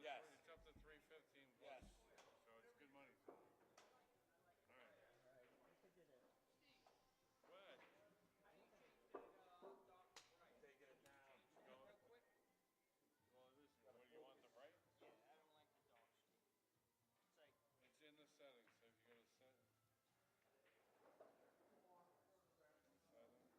Yes. It's up to 315 bucks. Yes. So it's good money. All right. Alright, I think it is. What? Taking it down. Going. Well, this. What do you want them right? Yeah, I don't like the dark skin. It's like, It's in the settings. So if you go to settings. Settings. You go to.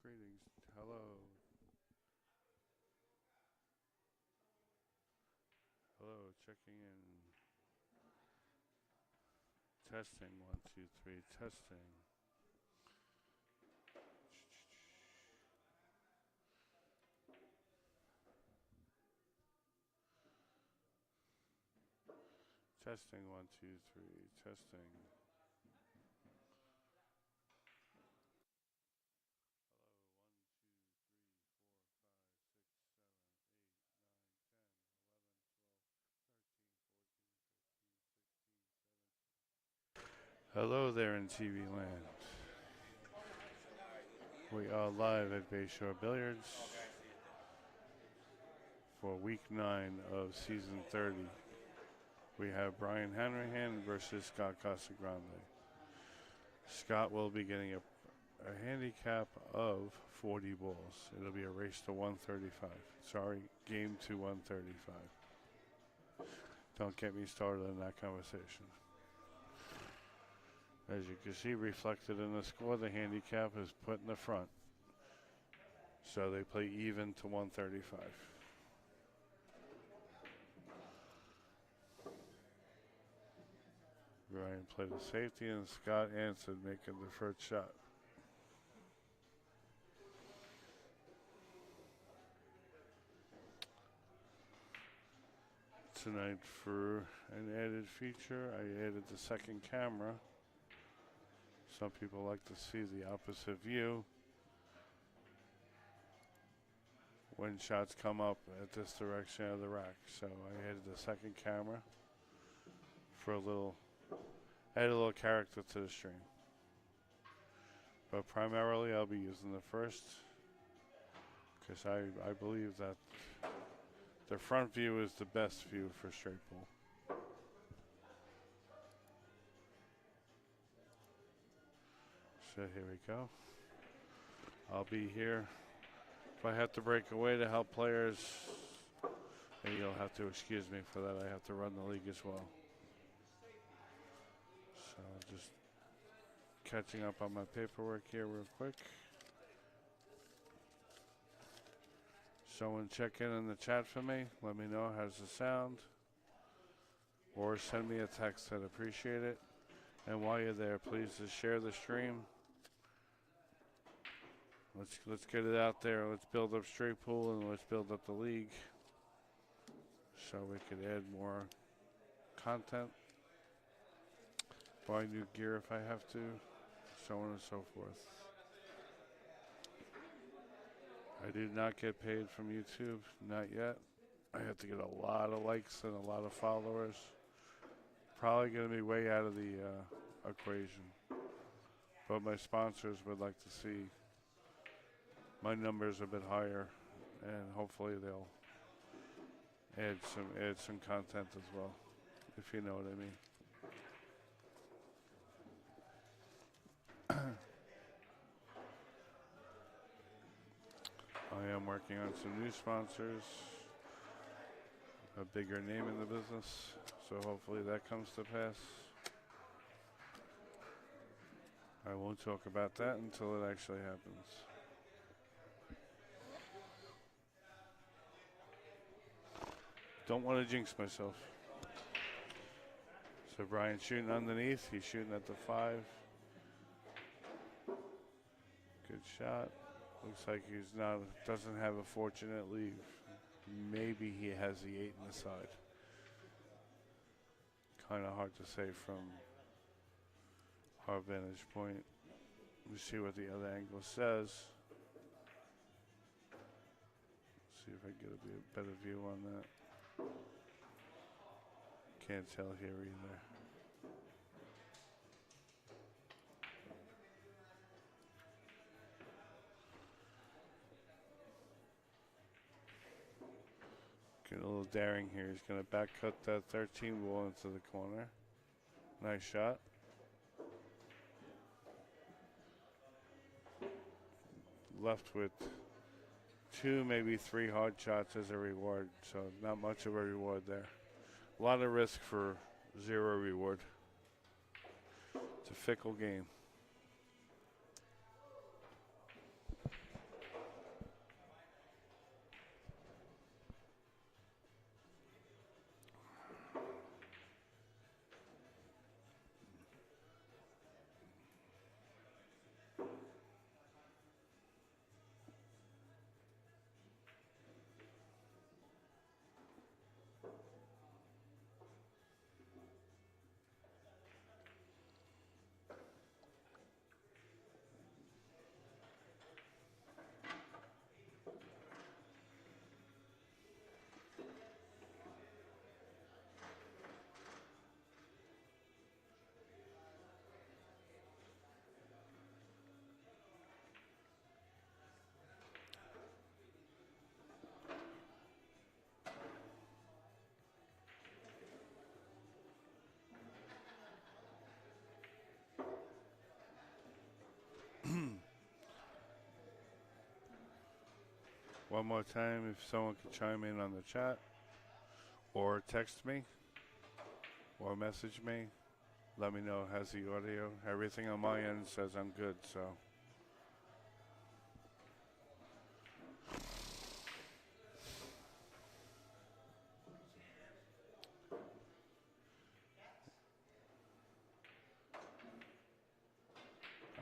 Greetings. Hello. Hello, checking in. Testing, 1, 2, 3, testing. Testing, 1, 2, 3, testing. Hello there in TV land. We are live at Bayshore Billiards for week 9 of season 30. We have Brian Hanrahan versus Scott Casagrande. Scott will be getting a handicap of 40 balls. It'll be a race to 135. Sorry, game to 135. Don't get me started on that conversation. As you can see reflected in the score, the handicap is put in the front. So they play even to 135. Ryan played a safety and Scott answered, making the first shot. Tonight for an added feature, I added the second camera. Some people like to see the opposite view when shots come up at this direction of the rack. So I added the second camera for add a little character to the stream. But primarily I'll be using the first because I believe that the front view is the best view for straight pool. So here we go. I'll be here. If I have to break away to help players, then you'll have to excuse me for that. I have to run the league as well. So just catching up on my paperwork here real quick. Someone check in the chat for me. Let me know how's the sound. Or send me a text. I'd appreciate it. And while you're there, please just share the stream. Let's get it out there. Let's build up straight pool and let's build up the league so we could add more content. Buy new gear if I have to, so on and so forth. I do not get paid from YouTube, not yet. I have to get a lot of likes and a lot of followers. Probably going to be way out of the equation. But my sponsors would like to see my numbers a bit higher, and hopefully they'll add some content as well, if you know what I mean. I am working on some new sponsors, a bigger name in the business, so hopefully that comes to pass. I won't talk about that until it actually happens. Don't want to jinx myself. So Brian's shooting underneath. He's shooting at the 5. Good shot. Looks like doesn't have a fortunate leave. Maybe he has the 8 in the side. Kind of hard to say from our vantage point. We'll see what the other angle says. See if I get a better view on that. Can't tell here either. Get a little daring here. He's going to back cut that 13 ball into the corner. Nice shot. Left with 2, maybe 3 hard shots as a reward, so not much of a reward there. A lot of risk for 0 reward. It's a fickle game. one more time, if someone could chime in on the chat or text me or message me, let me know how's the audio. Everything on my end says I'm good, so.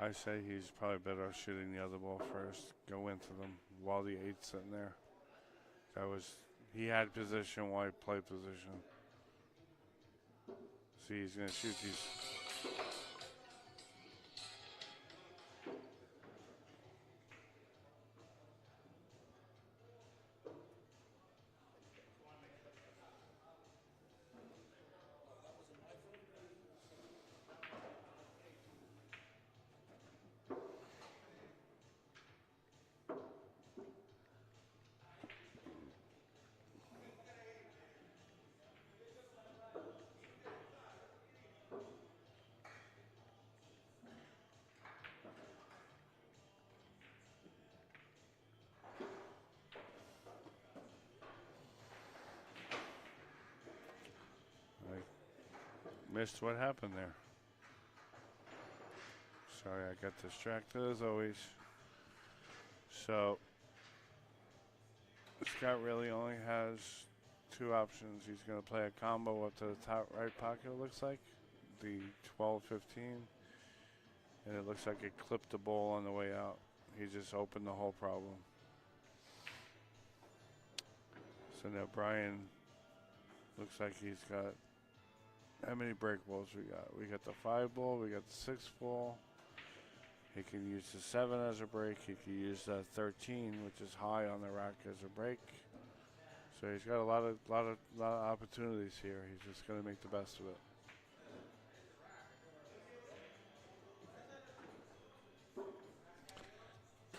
I say he's probably better off shooting the other ball first. Go into them while the 8's sitting there. That was, he had position while he played position. See, he's going to shoot these. Missed what happened there. Sorry, I got distracted as always. So, Scott really only has two options. He's going to play a combo up to the top right pocket, it looks like. The 12-15. And it looks like it clipped the ball on the way out. He just opened the whole problem. So now Brian looks like he's got, how many break balls we got? We got the 5 ball, we got the 6 ball. He can use the 7 as a break. He can use the 13, which is high on the rack, as a break. So he's got a lot of opportunities here. He's just going to make the best of it.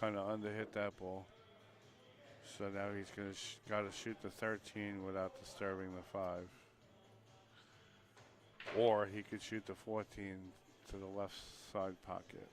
Kind of underhit that ball. So now he's going to got to shoot the 13 without disturbing the 5. Or he could shoot the 14 to the left side pocket.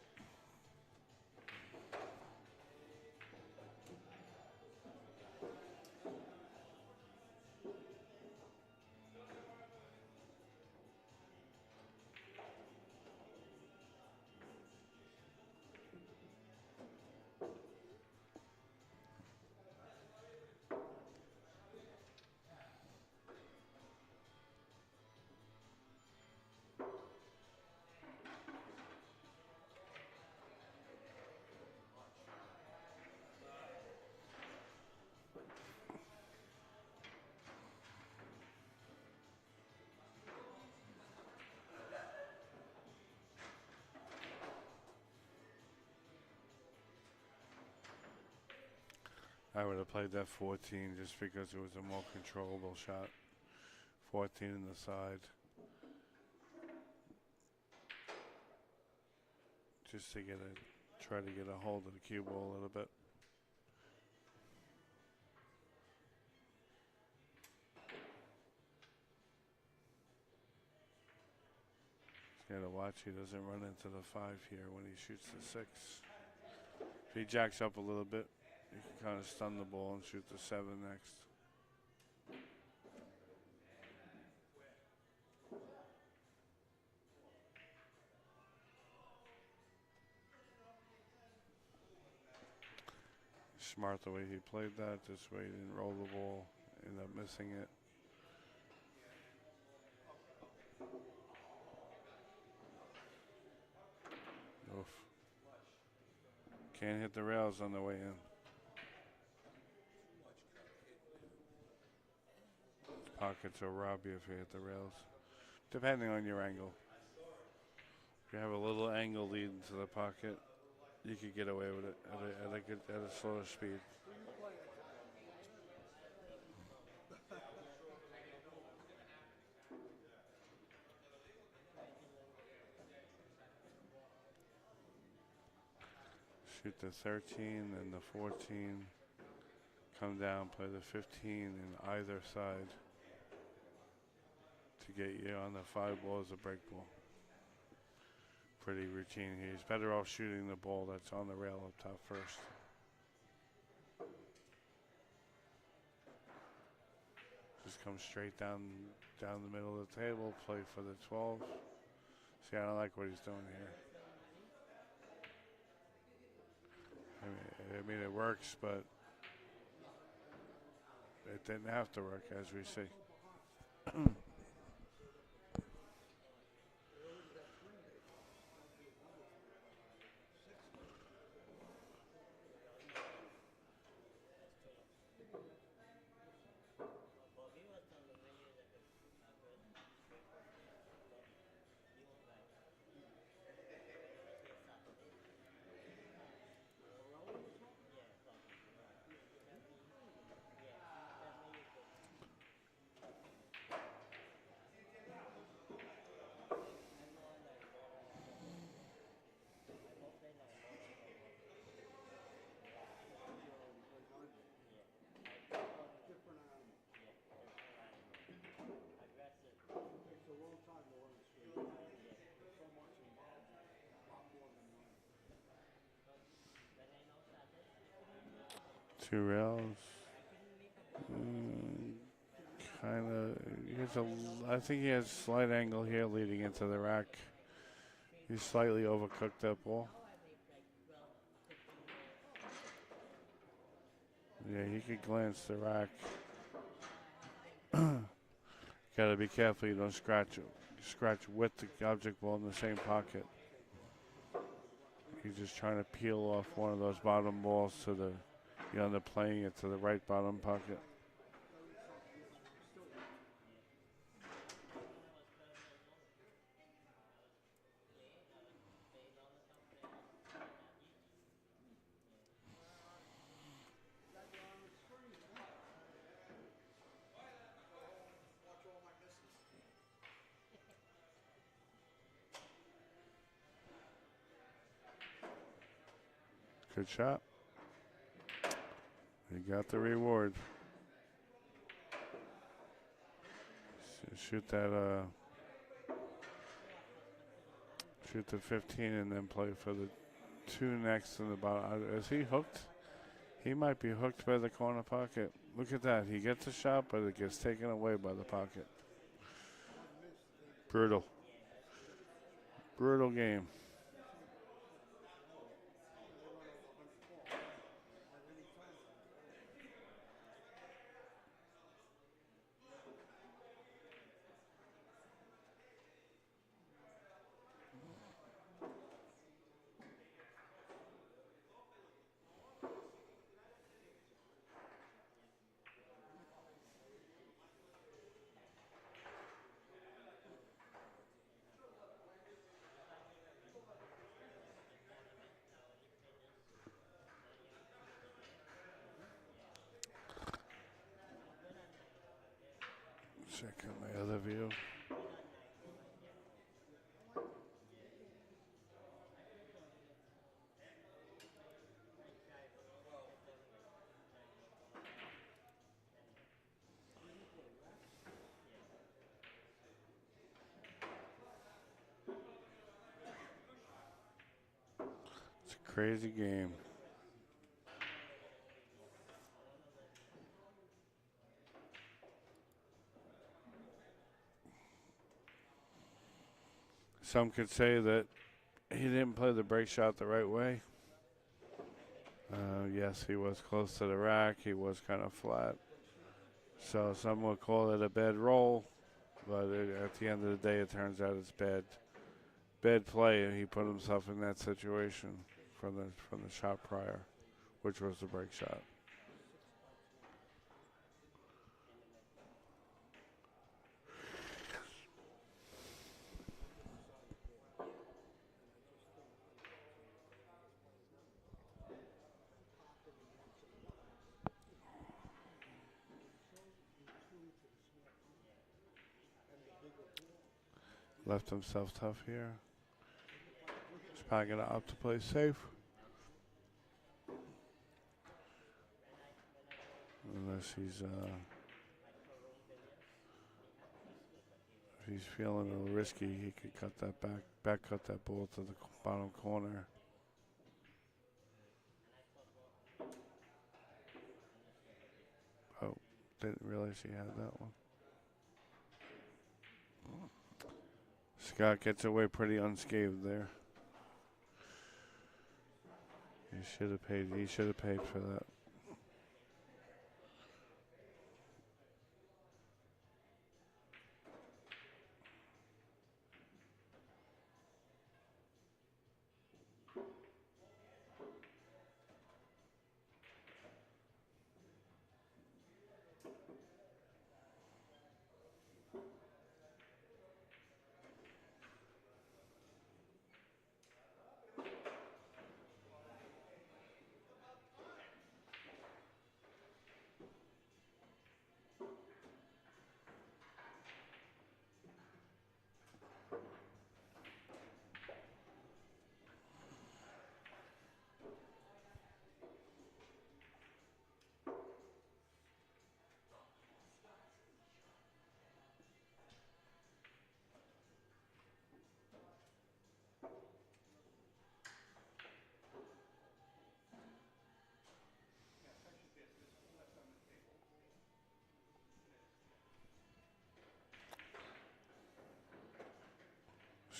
I would have played that 14 just because it was a more controllable shot. 14 in the side. Just to try to get a hold of the cue ball a little bit. He's got to watch he doesn't run into the 5 here when he shoots the 6. If he jacks up a little bit, you can kind of stun the ball and shoot the 7 next. Smart the way he played that. This way he didn't roll the ball, end up missing it. Oof. Can't hit the rails on the way in. Pockets will rob you if you hit the rails, depending on your angle. If you have a little angle lead into the pocket, you could get away with it at a slower speed. Shoot the 13 and the 14. Come down, play the 15 in either side to get you on the 5 ball as a break ball. Pretty routine. He's better off shooting the ball that's on the rail up top first. Just come straight down the middle of the table, play for the 12. See, I don't like what he's doing here. I mean, it works, but it didn't have to work, as we see. Bobby was on the video that the you won't like when it was here Saturday. Yeah, Bobby, you know. Tell me, yeah, tell me you could. I know I learned more than what Bobby. I hope they learn more than what Bobby. Yeah. Different animal. Yeah, different animal. Aggressive. Takes a long time to learn straight. Yeah. There's so much involved, a lot more than learning. When I know Saturday, I couldn't make a ball. 2 rails. I couldn't make a ball. When I know Kind Saturday, of. I think he has slight angle here leading into the rack. He's slightly overcooked that ball. now I make like 12, 15 balls. Yeah, he could glance the rack. Now I have to Gotta be careful you don't scratch with the object ball in the same pocket. He's just trying to peel off one of those bottom balls to the, you're underplaying it to the right bottom pocket. Watch all my misses. Good shot. He got the reward. Shoot that, shoot the 15 and then play for the 2 next in the bottom. Is he hooked? He might be hooked by the corner pocket. Look at that. He gets a shot, but it gets taken away by the pocket. Brutal. Brutal game. Check out my other view. It's a crazy game. Some could say that he didn't play the break shot the right way. Yes, he was close to the rack. He was kind of flat. So some would call it a bad roll, but at the end of the day, it turns out it's bad play, and he put himself in that situation from the shot prior, which was the break shot. Left himself tough here. He's probably going to opt to play safe. Unless he's, if he's feeling a little risky, he could cut that back cut that ball to the bottom corner. Oh, Didn't realize he had that one. Scott gets away pretty unscathed there. He should have paid. He should have paid for that.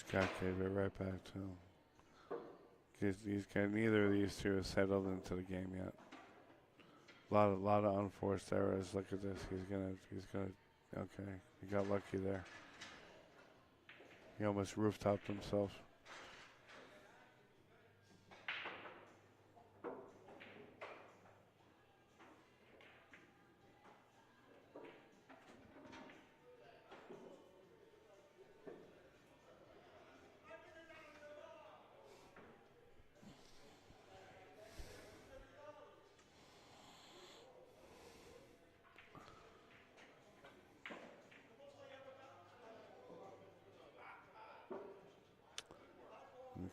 Scott gave it right back to him. Neither of these two have settled into the game yet. Lot of unforced errors. Look at this. He's gonna. Okay, he got lucky there. He almost rooftopped himself.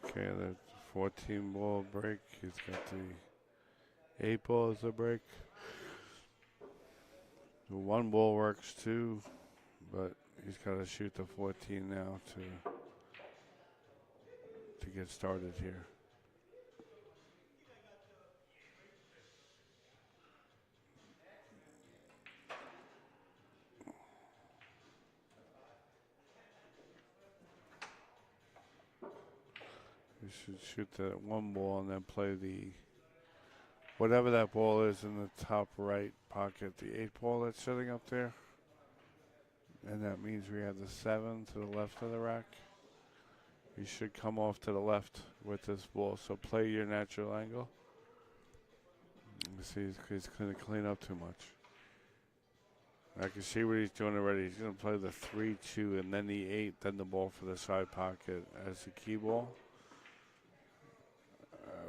Okay, the 14 ball break. He's got the 8 ball as a break. The 1 ball works too, but he's got to shoot the 14 now to get started here. You should shoot that 1 ball and then play the whatever that ball is in the top right pocket, the 8 ball that's sitting up there. And that means we have the 7 to the left of the rack. You should come off to the left with this ball. So play your natural angle. You see, he's going to clean up too much. I can see what he's doing already. He's going to play the 3-2 and then the 8, then the ball for the side pocket as the key ball.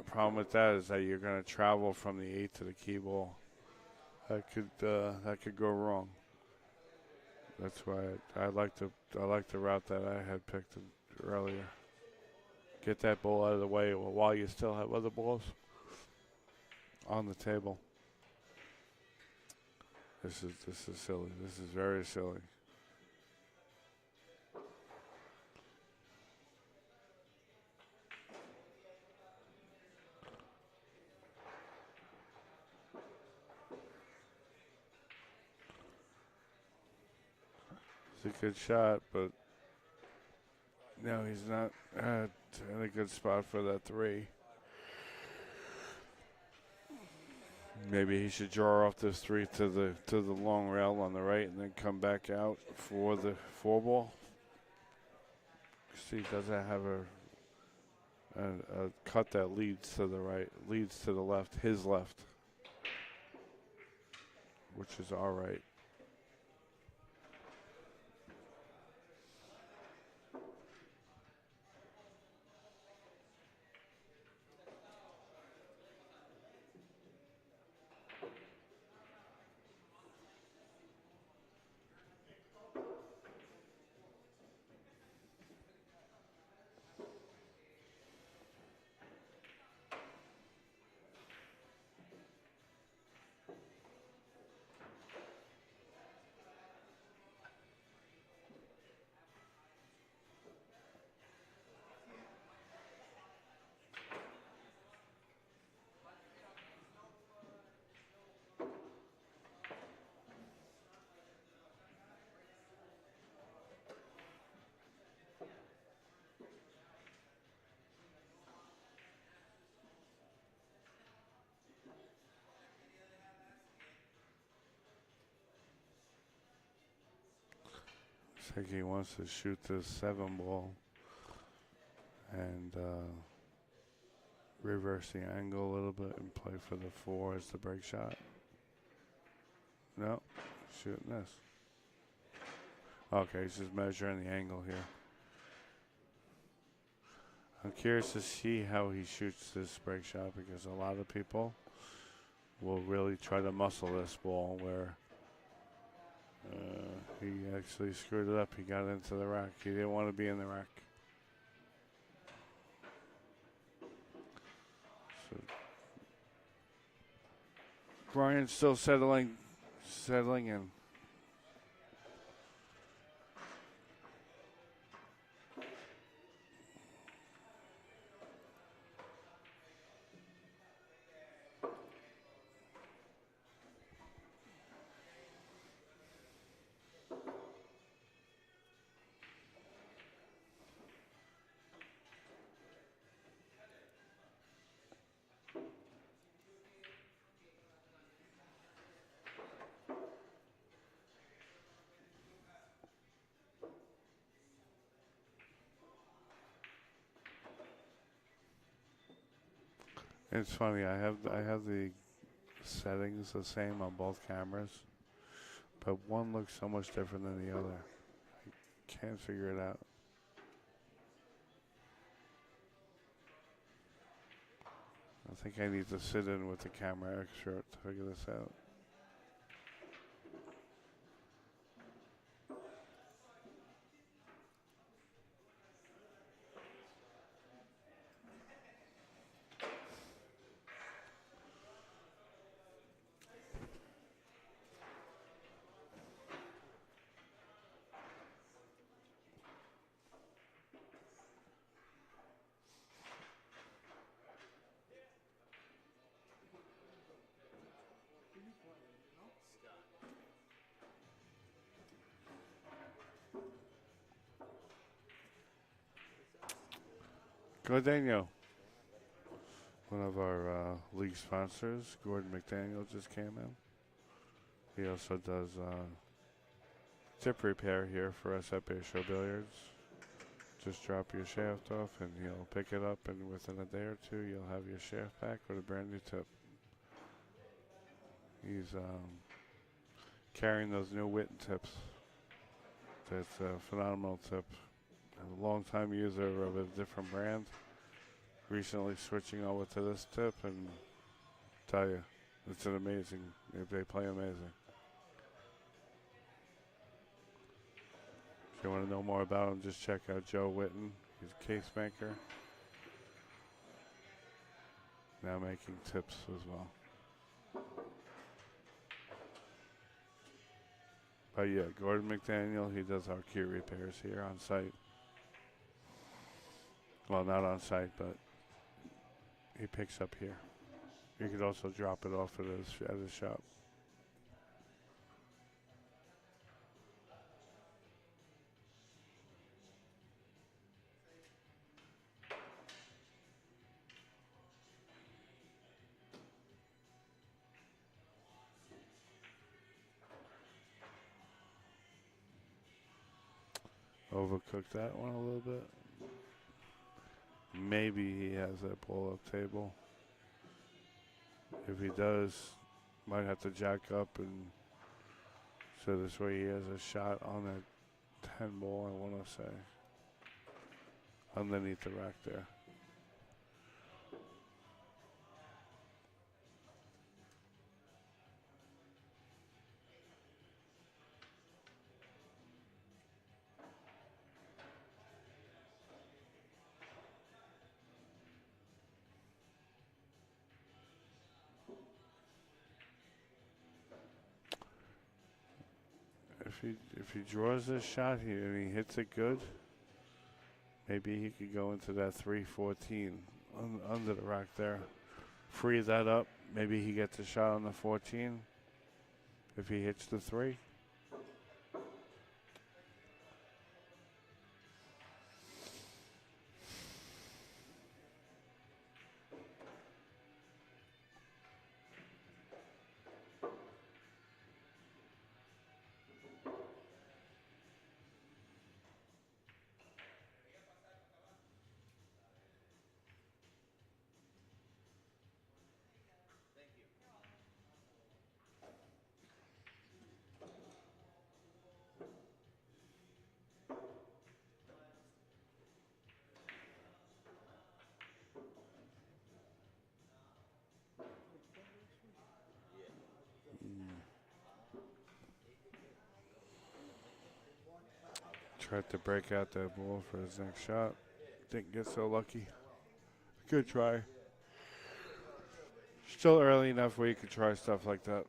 Problem with that is that you're going to travel from the 8 to the key ball. That could go wrong. That's why I like the route that I had picked earlier. Get that ball out of the way while you still have other balls on the table. This is silly. This is very silly. It's a good shot, but no, he's not in a good spot for that 3. Maybe he should draw off this 3 to the long rail on the right and then come back out for the 4 ball. See, doesn't have a cut that leads to the right, leads to the left, his left, which is all right. think he wants to shoot this 7 ball and reverse the angle a little bit and play for the 4 as the break shot. No, shooting this. Okay, he's just measuring the angle here. I'm curious to see how he shoots this break shot because a lot of people will really try to muscle this ball where he actually screwed it up. He got into the rack. He didn't want to be in the rack. So Brian's still settling in. It's funny. I have the settings the same on both cameras, but one looks so much different than the other. I can't figure it out. I think I need to sit in with the camera expert to figure this out. Good Daniel. One of our league sponsors, Gordon McDaniel, just came in. He also does tip repair here for us at Bayshore Billiards. Just drop your shaft off and he'll pick it up, and within a day or two you'll have your shaft back with a brand new tip. He's carrying those new Witten tips. That's a phenomenal tip. A long-time user of a different brand. Recently switching over to this tip, and tell you, it's an amazing. They play amazing. If you want to know more about him, just check out Joe Witten. He's a case maker. Now making tips as well. But yeah, Gordon McDaniel, he does our key repairs here on site. Well, not on site, but he picks up here. You could also drop it off at his shop. Overcooked that one a little bit. Maybe he has that pull-up table. If he does, might have to jack up, and so this way he has a shot on that 10 ball, I want to say, underneath the rack there. If he draws this shot here and he hits it good, maybe he could go into that 314 under the rack there. Free that up. Maybe he gets a shot on the 14 if he hits the 3. Tried to break out that ball for his next shot. Didn't get so lucky. Good try. Still early enough where you could try stuff like that.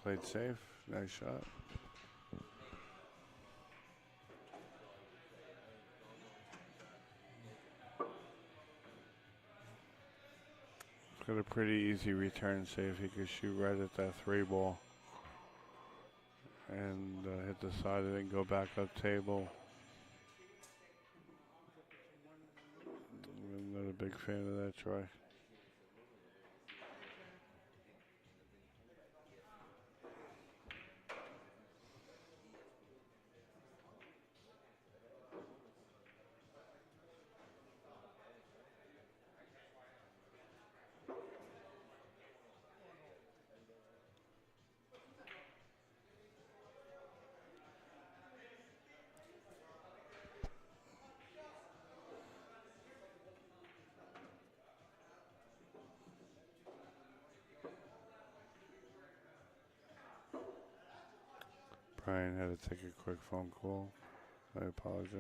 Played safe. Nice shot. Got a pretty easy return save. He could shoot right at that 3 ball. And hit the side of it and go back up table. I'm not a big fan of that try. Brian had to take a quick phone call. I apologize.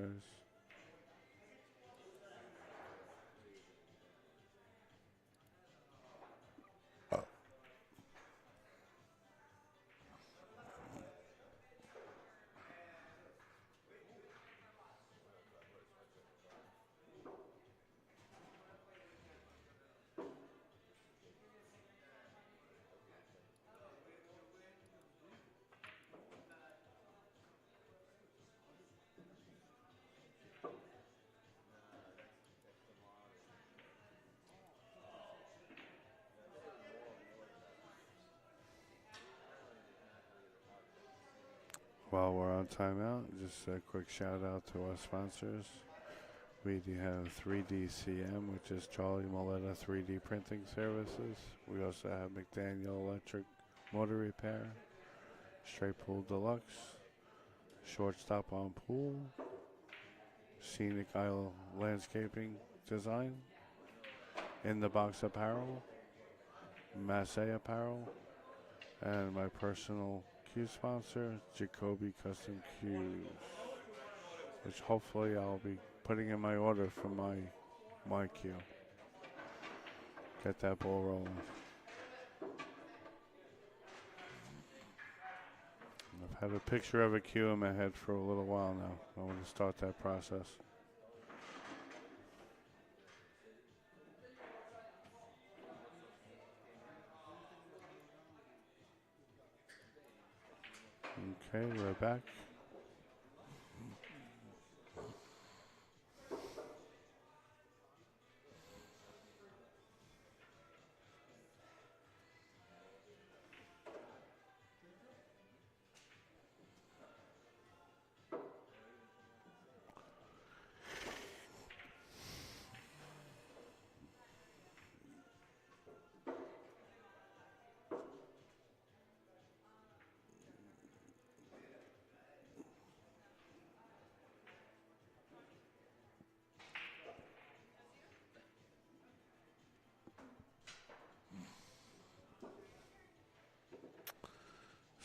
While we're on timeout, just a quick shout out to our sponsors. We do have 3D CM, which is Charlie Moletta 3D printing services. We also have McDaniel Electric Motor Repair, Straight Pool Deluxe, Shortstop on Pool, Scenic Isle Landscaping Design, In the Box Apparel, Massey Apparel, and my personal cue sponsor, Jacoby Custom Cues, which hopefully I'll be putting in my order for my cue. Get that ball rolling. I've had a picture of a cue in my head for a little while now. I want to start that process. Okay, we're back.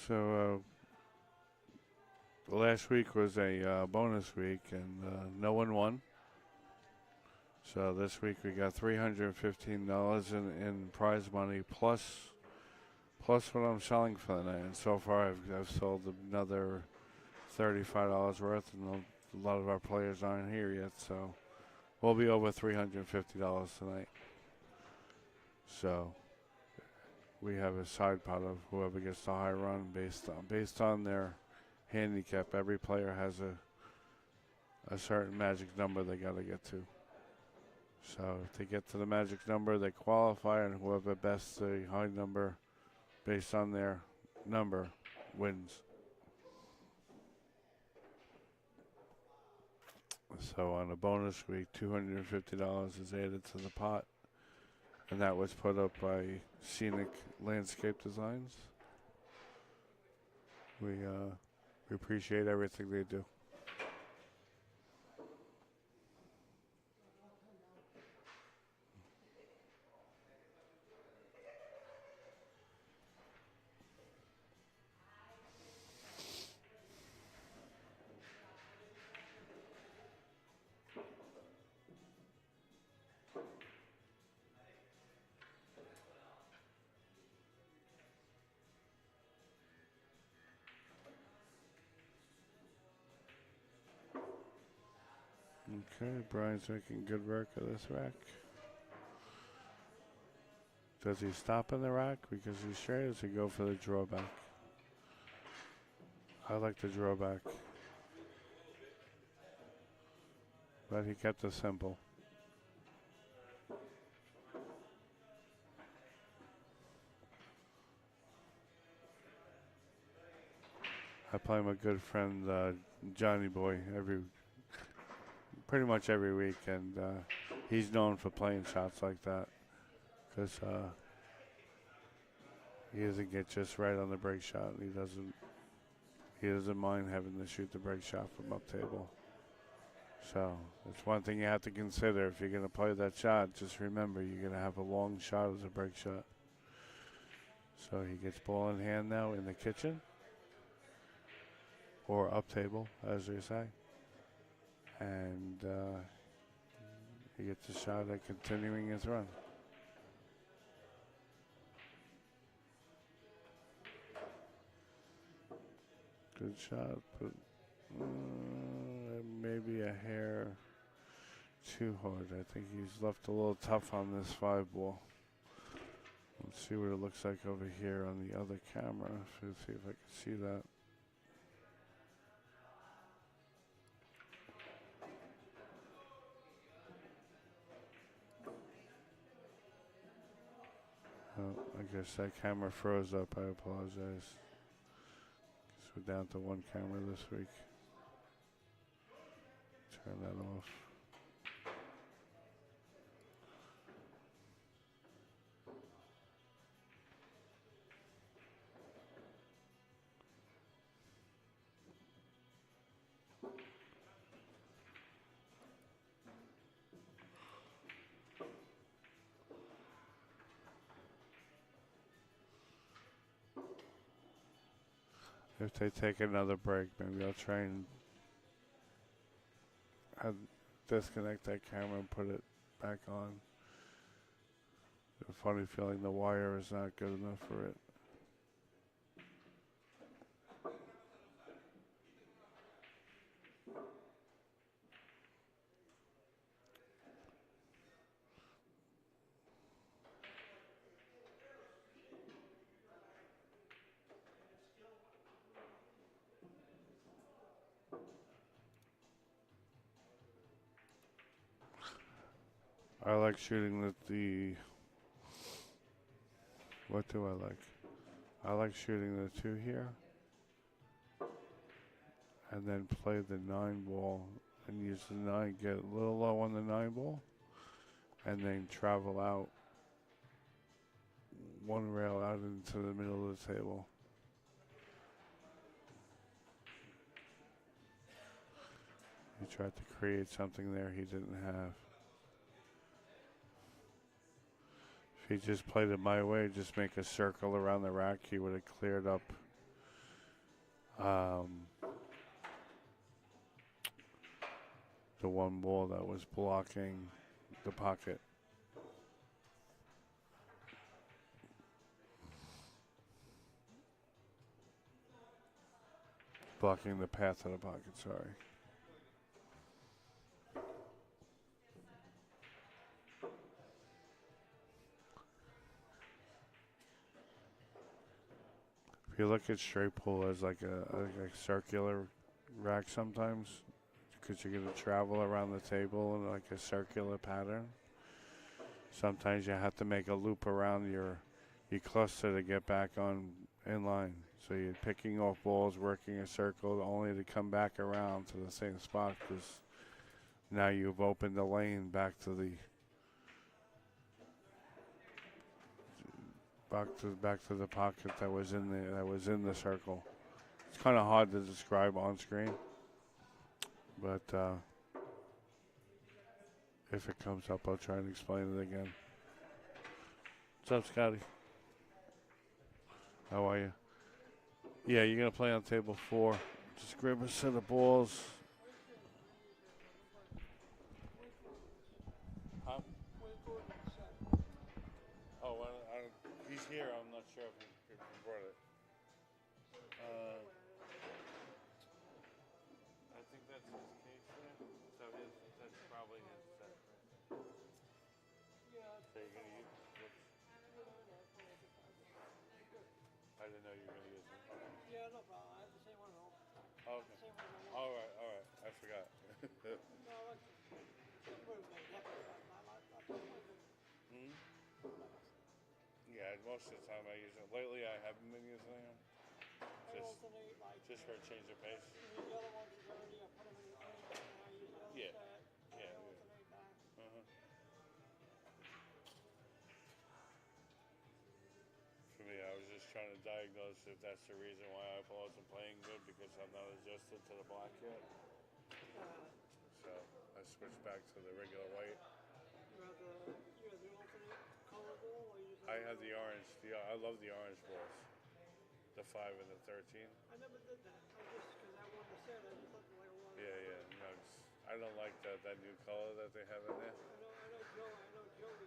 So last week was a bonus week, and no one won. So this week we got $315 in prize money plus what I'm selling for the night. And so far I've sold another $35 worth, and a lot of our players aren't here yet. So we'll be over $350 tonight. So we have a side pot of whoever gets the high run based on their handicap. Every player has a certain magic number they got to get to. So if they get to the magic number, they qualify, and whoever bests the high number based on their number wins. So on a bonus week, $250 is added to the pot, and that was put up by Scenic Landscape Designs. We appreciate everything they do. Okay, Brian's making good work of this rack. Does he stop in the rack because he's straight, or does he go for the drawback? I like the drawback. But he kept it simple. I play my good friend Johnny Boy pretty much every week, and he's known for playing shots like that because he doesn't get just right on the break shot. He doesn't mind having to shoot the break shot from up table. So it's one thing you have to consider if you're going to play that shot. Just remember, you're going to have a long shot as a break shot. So he gets ball in hand now in the kitchen, or up table, as they say. And he gets a shot at continuing his run. Good shot, but maybe a hair too hard. I think he's left a little tough on this 5-ball. Let's see what it looks like over here on the other camera. Let's see if I can see that. Oh, I guess that camera froze up. I apologize. Guess we're down to one camera this week. Turn that off. If they take another break, maybe I'll try and disconnect that camera and put it back on. A funny feeling the wire is not good enough for it. I like shooting what do I like? I like shooting the 2 here and then play the 9-ball and use the 9, get a little low on the 9-ball and then travel out one rail out into the middle of the table. He tried to create something there he didn't have. If he just played it my way, just make a circle around the rack, he would have cleared up the 1 ball that was blocking the pocket. Blocking the path to the pocket, sorry. If you look at straight pool as like a circular rack sometimes, because you're going to travel around the table in like a circular pattern. Sometimes you have to make a loop around your cluster to get back on in line. So you're picking off balls, working a circle, only to come back around to the same spot because now you've opened the lane back to the pocket that was in the circle. It's kind of hard to describe on screen, but if it comes up, I'll try and explain it again. What's up, Scotty? How are you? Yeah, you're gonna play on table 4. Just grab a set of balls. Huh? Oh, he's here. I'm not sure if he brought it. I think that's his case there. So that's probably his set. So you're gonna use. I didn't know you were gonna use it. Okay. Yeah, no problem. I have the same one at home. Okay. Same one at home. All right. I forgot. No, Hmm? Yeah, most of the time I use it. Lately, I haven't been using them. Just for a change of pace. The other ones is already, I put them in the clean, and I use the other Yeah. set. Yeah. Alternate back. For me, I was just trying to diagnose if that's the reason why I wasn't playing good because I'm not adjusted to the black yet. So I switched back to the regular white. You have the alternate color ball, or you just I have the orange. I love the orange balls. The 5 and the 13. I never did that. I just, because I wanted to set, I just looked like a one. Yeah. No, I don't like that new color that they have in there. I know Joey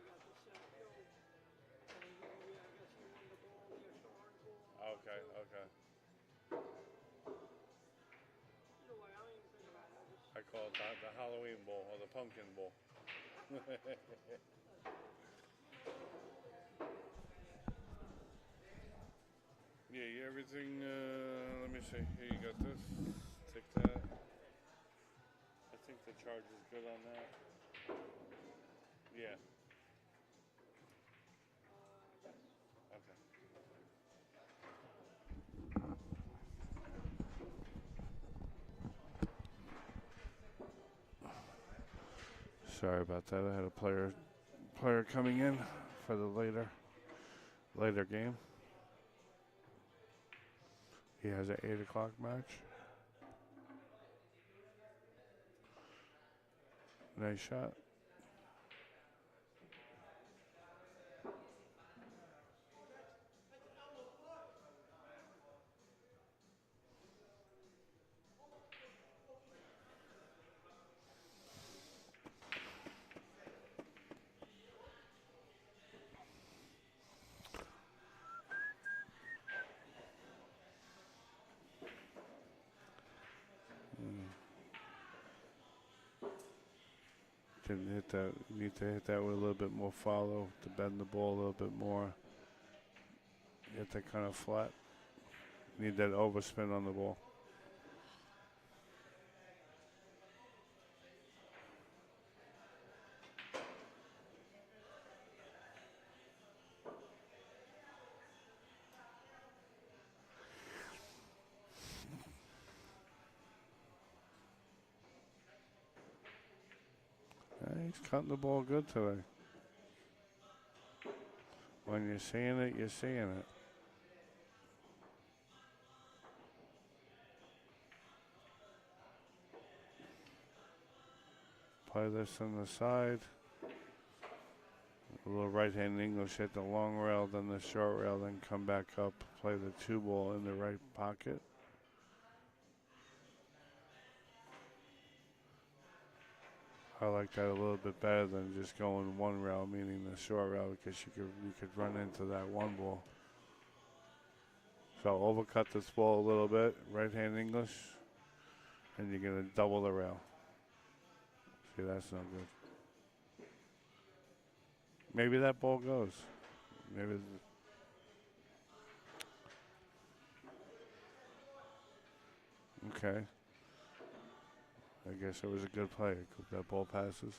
got the set. Joey. And maybe I guess he won the ball, the extra orange ball. Okay. Either way, I don't even think about it. I call it the Halloween ball or the pumpkin ball. Yeah, everything, let me see. Here, you got this. Take that. I think the charge is good on that. Yeah. Okay. Sorry about that. I had a player coming in for the later game. He has an 8 o'clock match. Nice shot. Didn't hit that. You need to hit that with a little bit more follow to bend the ball a little bit more. Get that kind of flat. Need that overspin on the ball. He's cutting the ball good today. When you're seeing it, you're seeing it. Play this on the side. A little right-hand English, hit the long rail, then the short rail, then come back up, play the 2 ball in the right pocket. I like that a little bit better than just going 1 rail, meaning the short rail, because you could run into that 1 ball. So overcut this ball a little bit, right-hand English, and you're gonna double the rail. See, that's no good. Maybe that ball goes. Maybe. Okay. I guess it was a good play. That ball passes.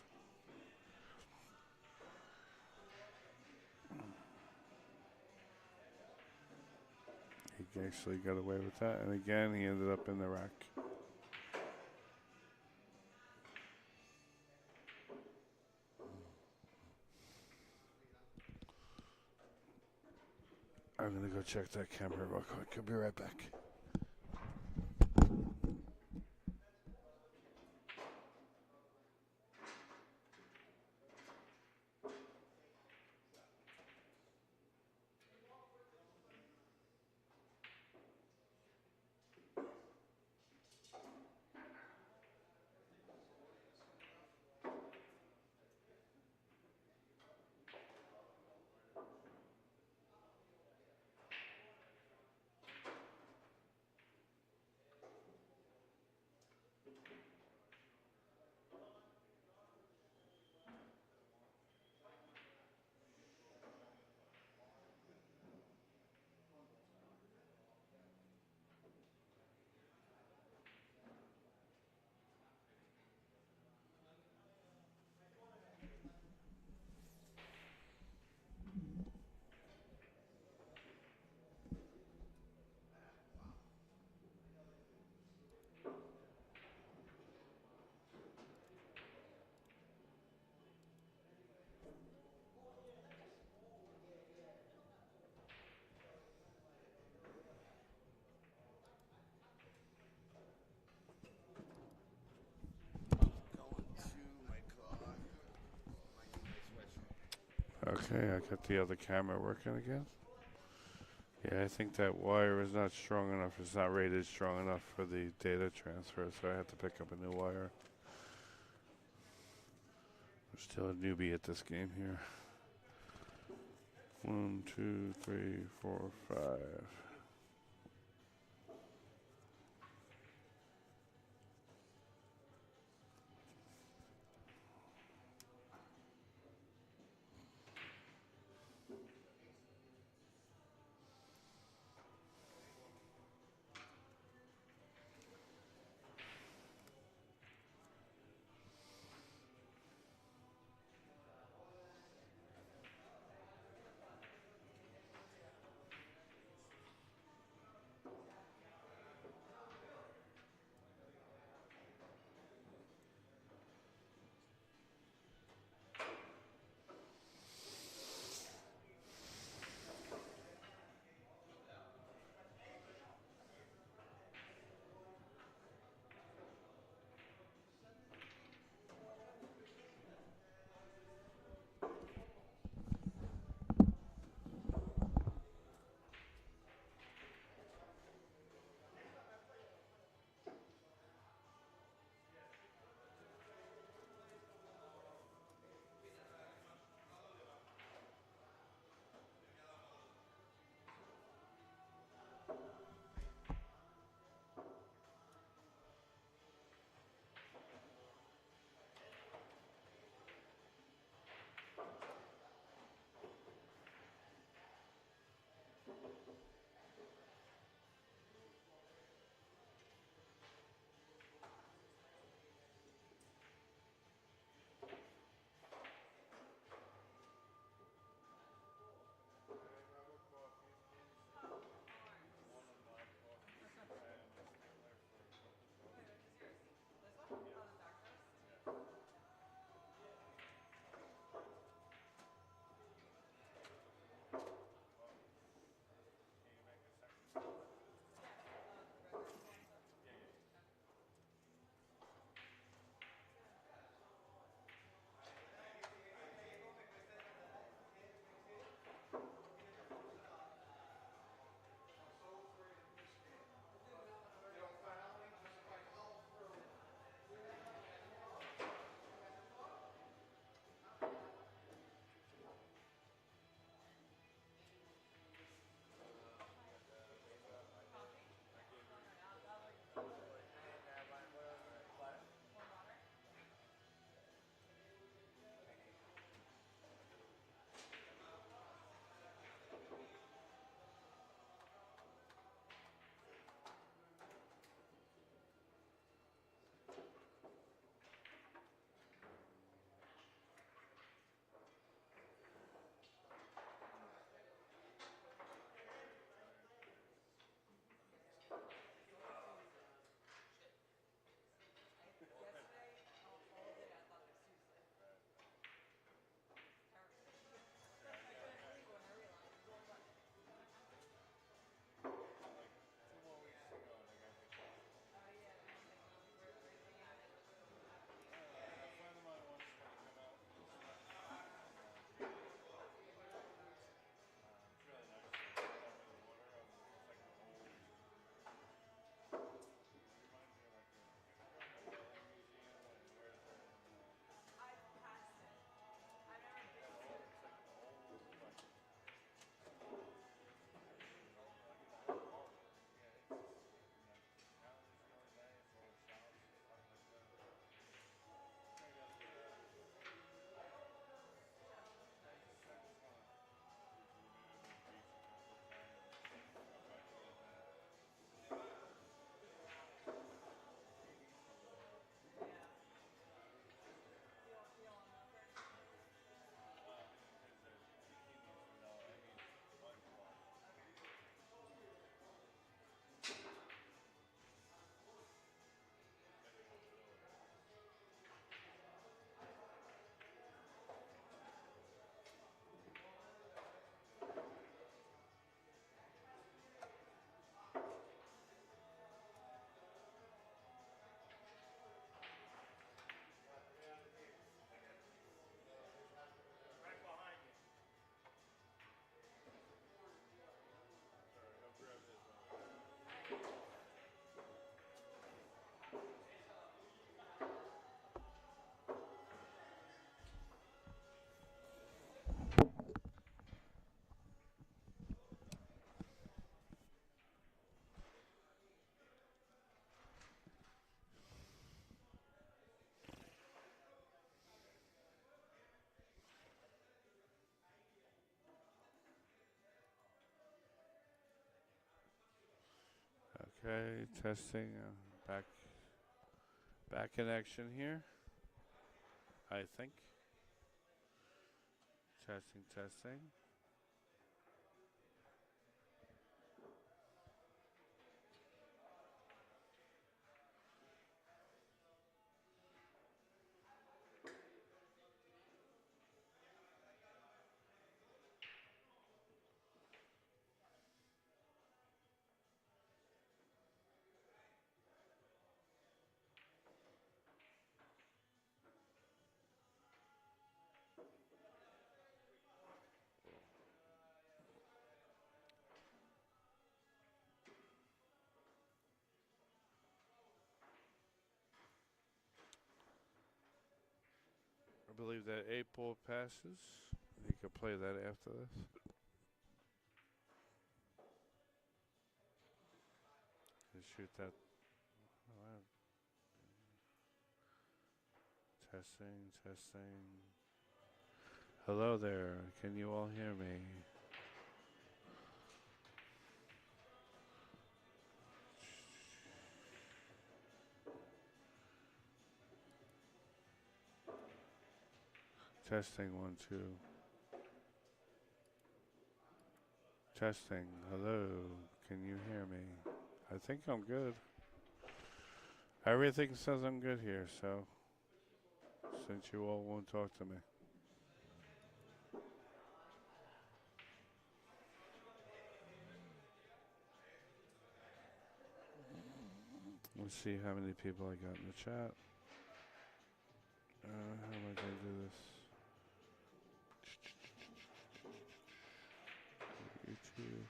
He actually got away with that. And again, he ended up in the rack. I'm going to go check that camera real quick. I'll be right back. Okay, I got the other camera working again. Yeah, I think that wire is not strong enough. It's not rated strong enough for the data transfer, so I have to pick up a new wire. I'm still a newbie at this game here. 1, 2, 3, 4, 5. Okay, testing. Back in action here. I think. Testing, testing. I believe that 8 ball passes. You can play that after this. And shoot that. Alright. Testing, testing. Hello there. Can you all hear me? Testing 1, 2. Testing. Hello. Can you hear me? I think I'm good. Everything says I'm good here, so since you all won't talk to me. Let's see how many people I got in the chat. How am I going to do this? YouTube.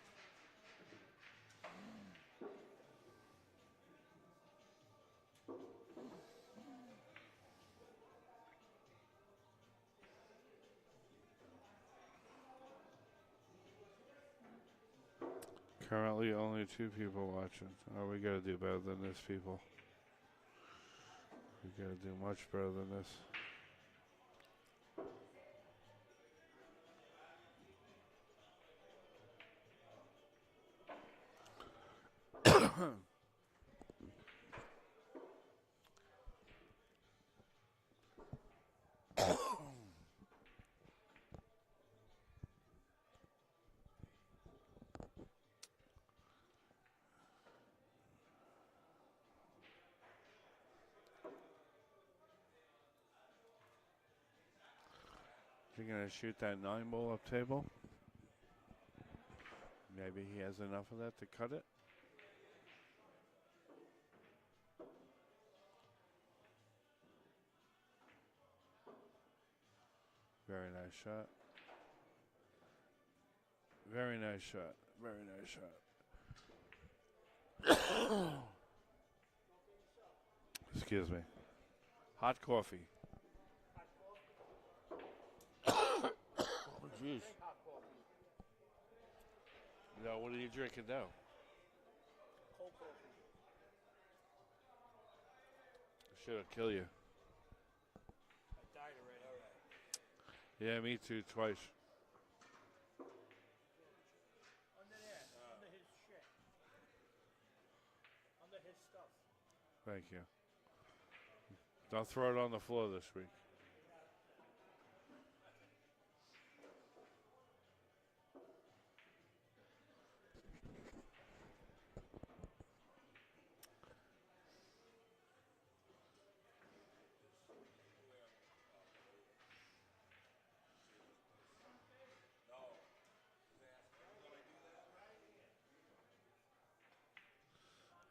Currently only 2 people watching. Oh, we gotta do better than this, people. We gotta do much better than this. You're gonna shoot that 9 ball up table. Maybe he has enough of that to cut it. Very nice shot. Very nice shot. Very nice shot. Excuse me. Hot coffee. Oh, jeez. No, what are you drinking now? Cold coffee. Should have killed you. I died already. Yeah, me too, twice. Under there. Under his shit. Under his stuff. Thank you. Don't throw it on the floor this week.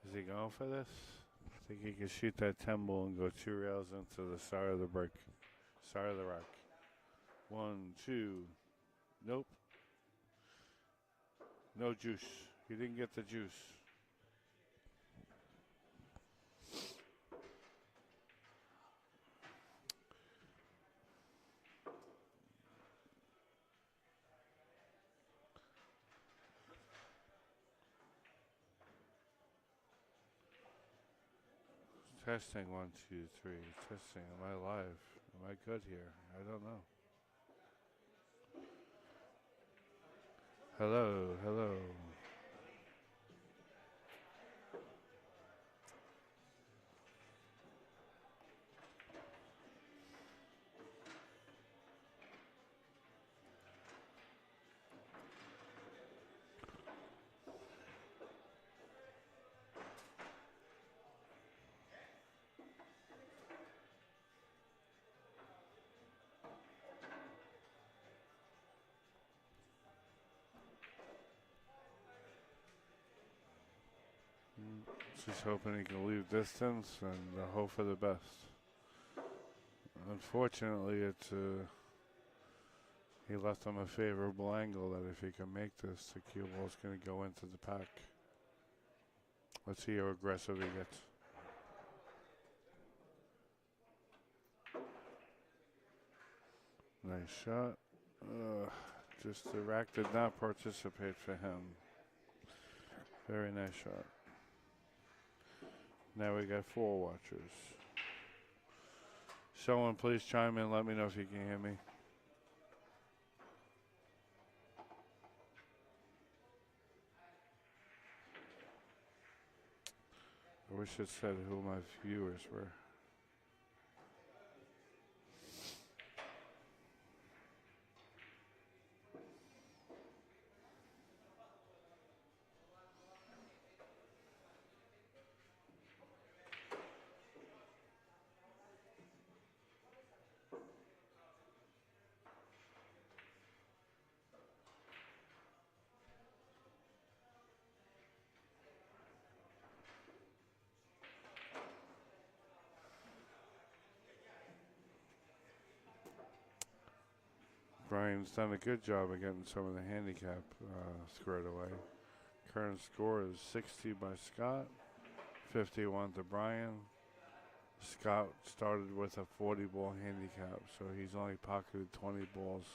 Is he going for this? I think he can shoot that 10 ball and go 2 rails into the side of the brick. Side of the rack. 1, 2. Nope. No juice. He didn't get the juice. Testing 1, 2, 3. Testing. Am I live? Am I good here? I don't know. Hello, hello. Just hoping he can leave distance and hope for the best. Unfortunately, he left him a favorable angle that if he can make this, the cue ball's going to go into the pack. Let's see how aggressive he gets. Nice shot. Just the rack did not participate for him. Very nice shot. Now we got 4 watchers. Someone please chime in. Let me know if you can hear me. I wish it said who my viewers were. Brian's done a good job of getting some of the handicap squared away. Current score is 60 by Scott, 51 to Brian. Scott started with a 40-ball handicap, so he's only pocketed 20 balls.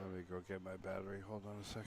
Let me go get my battery. Hold on a sec.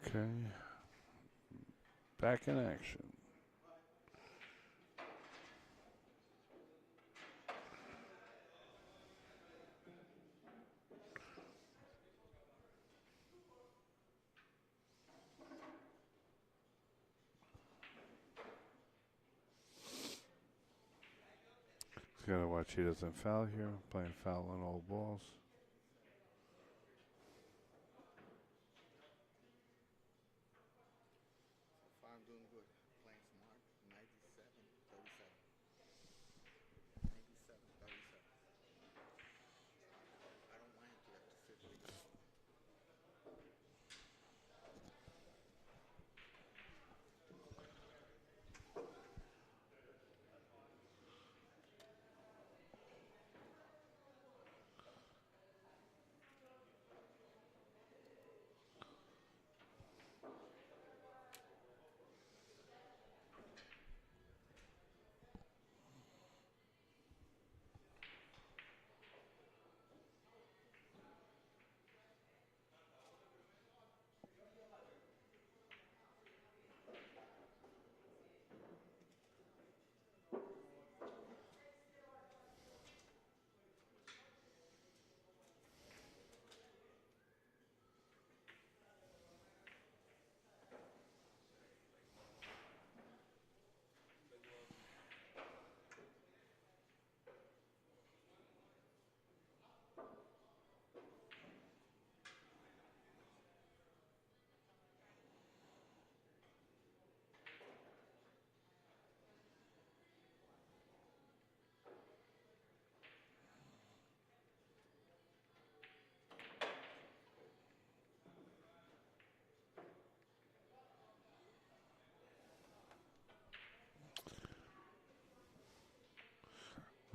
Okay. Back in action. He's got to watch he doesn't foul here. Playing foul on all balls. I'm doing good. Playing smart. 97-37. 97-37. I don't want him to get to 50.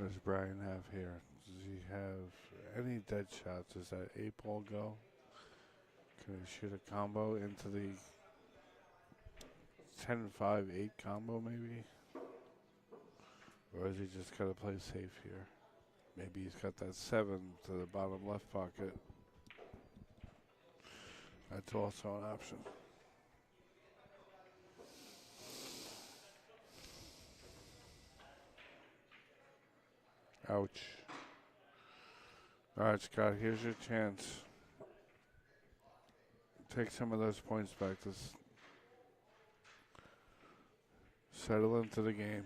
What does Brian have here? Does he have any dead shots? Is that 8-ball go? Can he shoot a combo into the 10-5-8 combo maybe? Or is he just got to play safe here? Maybe he's got that 7 to the bottom left pocket. That's also an option. Ouch. All right, Scott, here's your chance. Take some of those points back to settle into the game.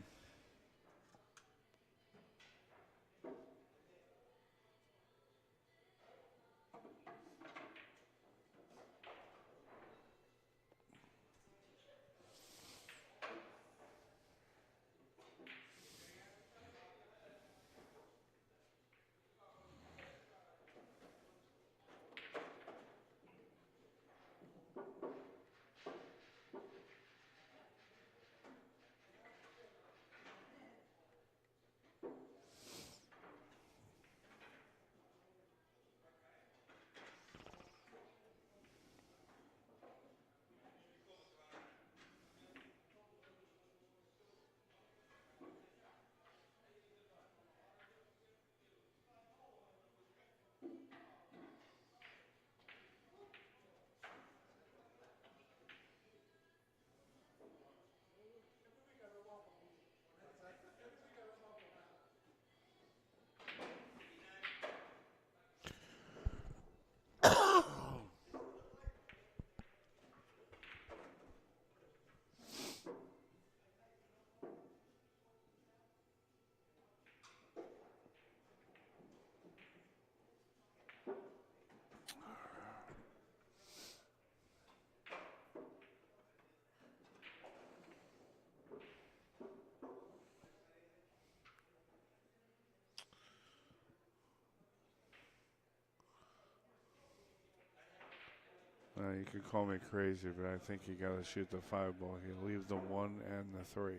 You could call me crazy, but I think you got to shoot the 5-ball. You leave the 1 and the 3.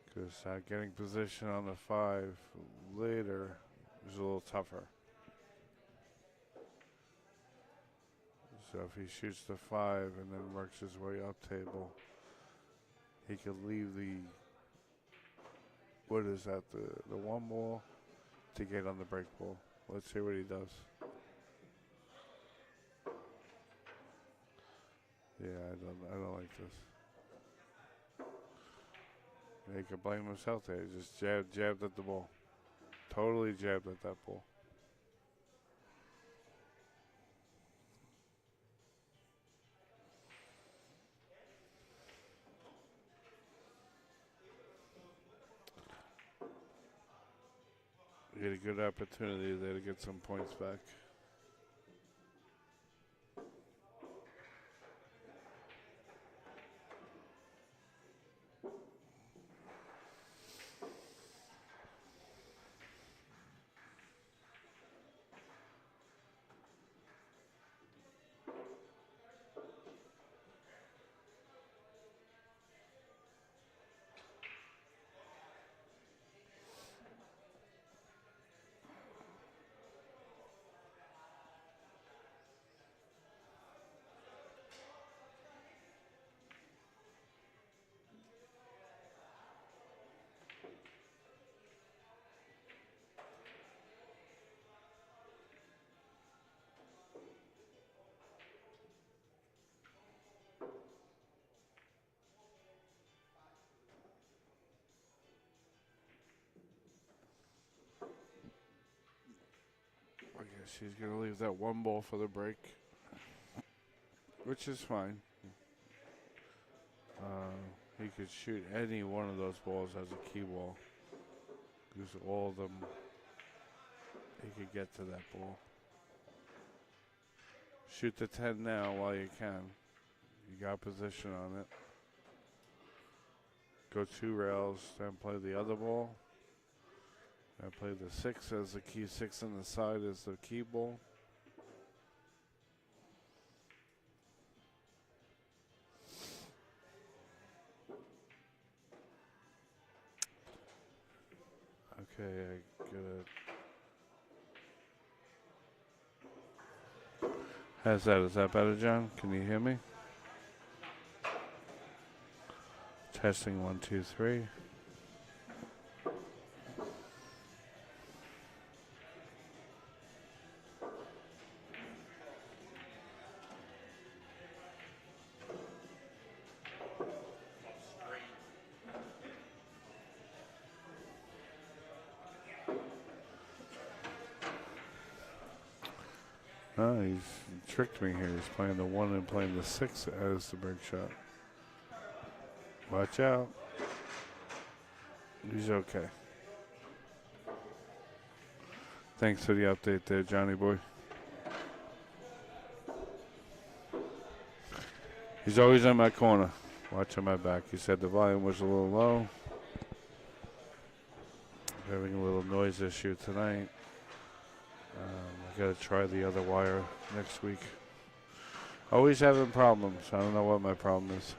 Because getting position on the 5 later is a little tougher. So if he shoots the 5 and then works his way up table, he could leave the, what is that, the 1 ball to get on the break ball. Let's see what he does. Yeah, I don't like this. He could blame himself there. He just jabbed at the ball. Totally jabbed at that ball. You get a good opportunity there to get some points back. I guess he's going to leave that 1 ball for the break, which is fine. He could shoot any one of those balls as a key ball. Because all of them, he could get to that ball. Shoot the 10 now while you can. You got position on it. Go 2 rails, then play the other ball. I play the 6 as the key, 6 on the side as the key ball. Okay, I gotta. How's that? Is that better, John? Can you hear me? Testing 1, 2, 3. Oh, he's tricked me here. He's playing the 1 and playing the 6 as the break shot. Watch out. He's okay. Thanks for the update there, Johnny boy. He's always in my corner, watching my back. He said the volume was a little low. Having a little noise issue tonight. I gotta try the other wire next week. Always having problems. I don't know what my problem is.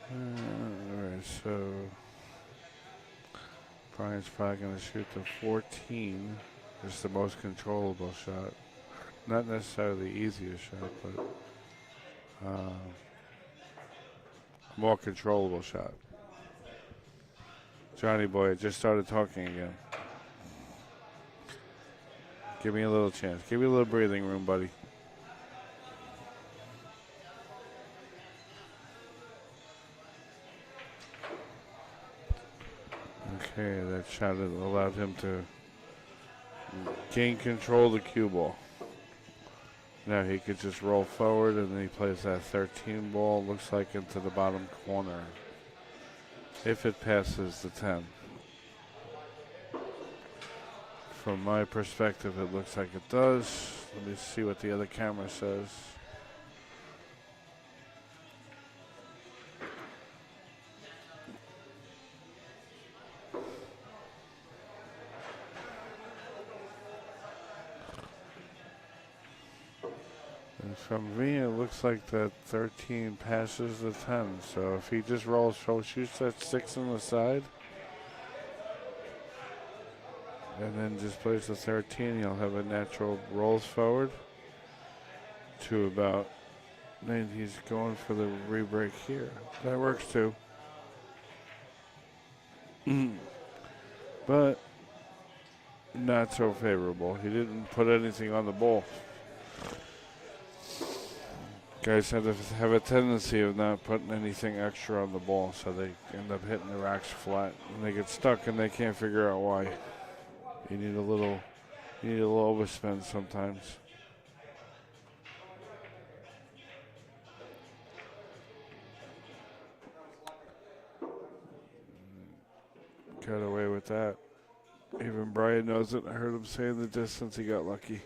Alright, so Brian's probably going to shoot the 14. It's the most controllable shot. Not necessarily the easiest shot, but more controllable shot. Johnny boy, I just started talking again. Give me a little chance. Give me a little breathing room, buddy. Okay, that shot allowed him to gain control of the cue ball. Now he could just roll forward, and then he plays that 13 ball, looks like into the bottom corner. If it passes the 10. From my perspective, it looks like it does. Let me see what the other camera says. And from me, it looks like that 13 passes the 10. So if he just rolls, shoots that 6 on the side, and then just plays the 13, he'll have a natural rolls forward to about, and he's going for the re-break here. That works too. But not so favorable. He didn't put anything on the ball. Guys have a tendency of not putting anything extra on the ball, so they end up hitting the racks flat, and they get stuck and they can't figure out why. You need a little overspin sometimes. Got away with that. Even Brian knows it. I heard him say in the distance he got lucky.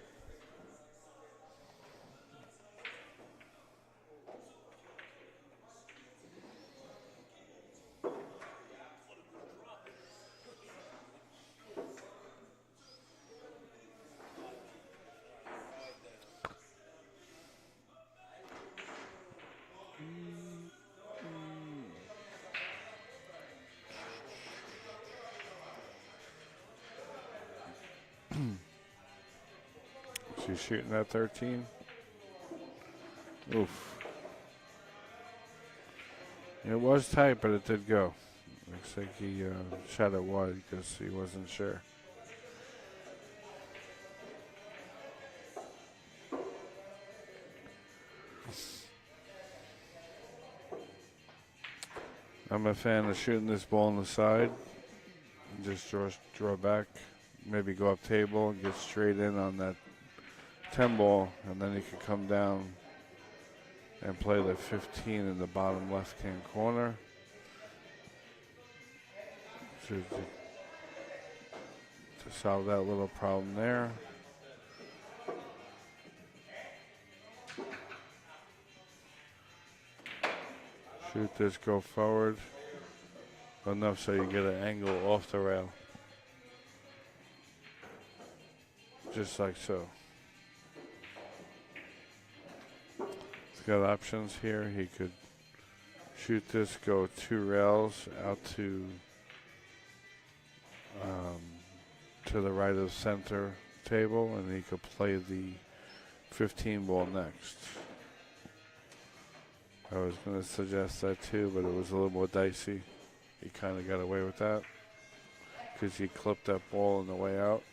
She's shooting that 13. Oof. It was tight, but it did go. Looks like he shot it wide because he wasn't sure. I'm a fan of shooting this ball on the side. Just draw back, maybe go up table and get straight in on that 10 ball, and then you can come down and play the 15 in the bottom left-hand corner. To solve that little problem there. Shoot this, go forward. Enough so you get an angle off the rail. Just like so. He's got options here. He could shoot this, go 2 rails out to the right of center table, and he could play the 15 ball next. I was going to suggest that too, but it was a little more dicey. He kind of got away with that because he clipped that ball on the way out.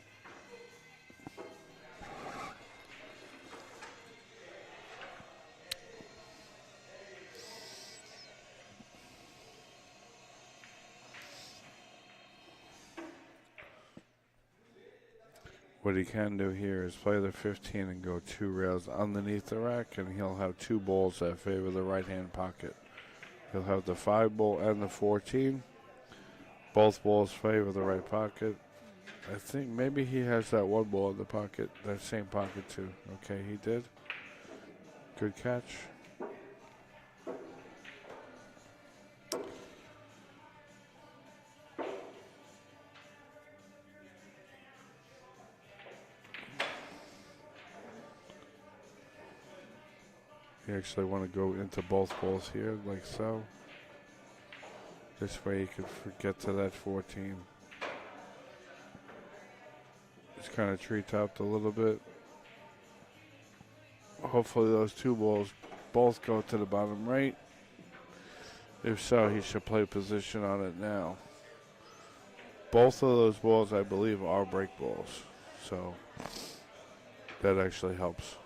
What he can do here is play the 15 and go 2 rails underneath the rack, and he'll have 2 balls that favor the right-hand pocket. He'll have the 5 ball and the 14. Both balls favor the right pocket. I think maybe he has that 1 ball in the pocket, that same pocket too. Okay, he did. Good catch. You actually want to go into both balls here, like so. This way you can get to that 14. Just kind of tree-topped a little bit. Hopefully those 2 balls both go to the bottom right. If so, he should play position on it now. Both of those balls, I believe, are break balls. So that actually helps.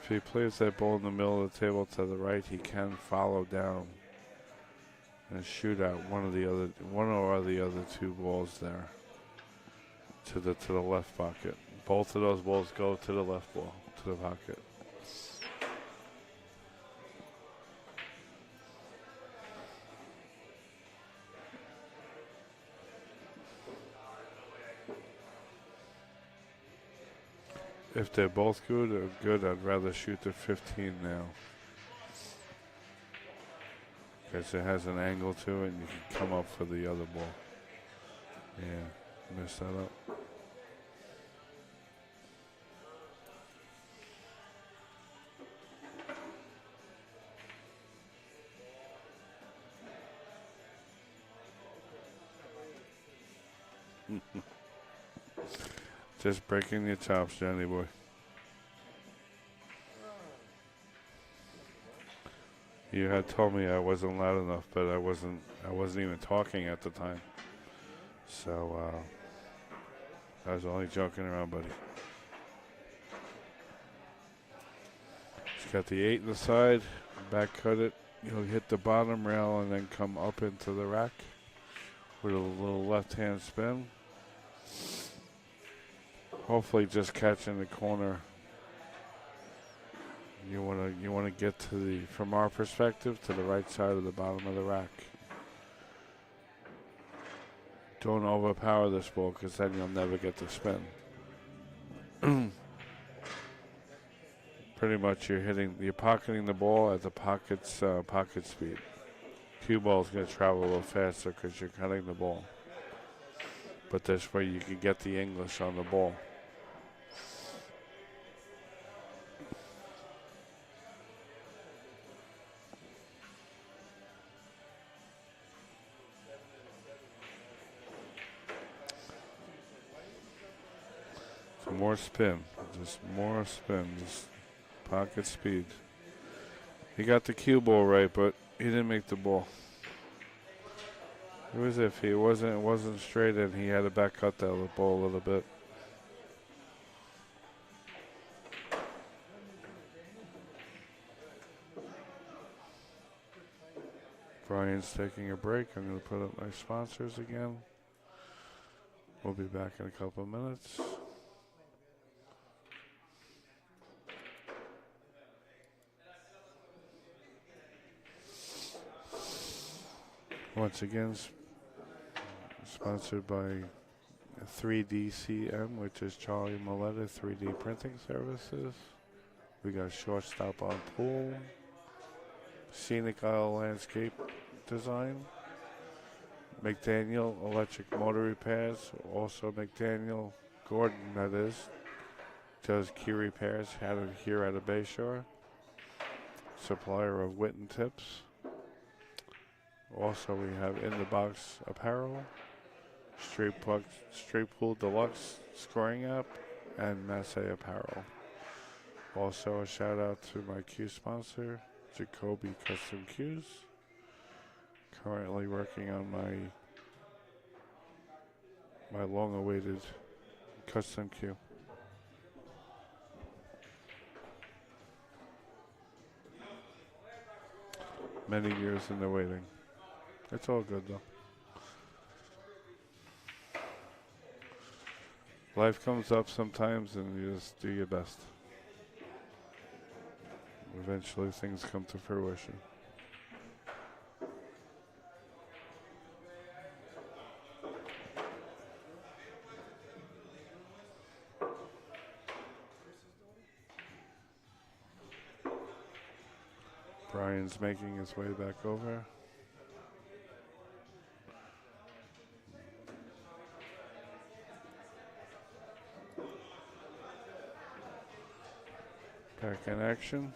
If he plays that ball in the middle of the table to the right, he can follow down and shoot out one or the other 2 balls there to the left pocket. Both of those balls go to the left ball, to the pocket. If they're both good, I'd rather shoot the 15 now. Because it has an angle to it and you can come up for the other ball. Yeah, messed that up. Just breaking your chops, Johnny boy. You had told me I wasn't loud enough, but I wasn't even talking at the time. So I was only joking around, buddy. He's got the 8 in the side, back cut it. You'll hit the bottom rail and then come up into the rack with a little left-hand spin. Hopefully just catching the corner. You wanna get to the, from our perspective, to the right side of the bottom of the rack. Don't overpower this ball because then you'll never get the spin. Pretty much you're pocketing the ball at the pocket speed. Cue ball's gonna travel a little faster because you're cutting the ball. But this way you can get the English on the ball. More spin. Just more spin. Just pocket speed. He got the cue ball right, but he didn't make the ball. It was iffy. It wasn't straight, and he had to back cut that ball a little bit. Brian's taking a break. I'm going to put up my sponsors again. We'll be back in a couple of minutes. Once again, sponsored by 3DCM, which is Charlie Maletta 3D Printing Services. We got Shortstop on Pool, Scenic Isle Landscape Design, McDaniel Electric Motor Repairs, also McDaniel Gordon, that is, does key repairs here out of Bayshore, supplier of Witten Tips. Also, we have In the Box Apparel, Straight Pool Deluxe Scoring App, and Massey Apparel. Also, a shout out to my cue sponsor, Jacoby Custom Cues. Currently working on my long-awaited custom cue. Many years in the waiting. It's all good though. Life comes up sometimes and you just do your best. Eventually things come to fruition. Brian's making his way back over. Back in action.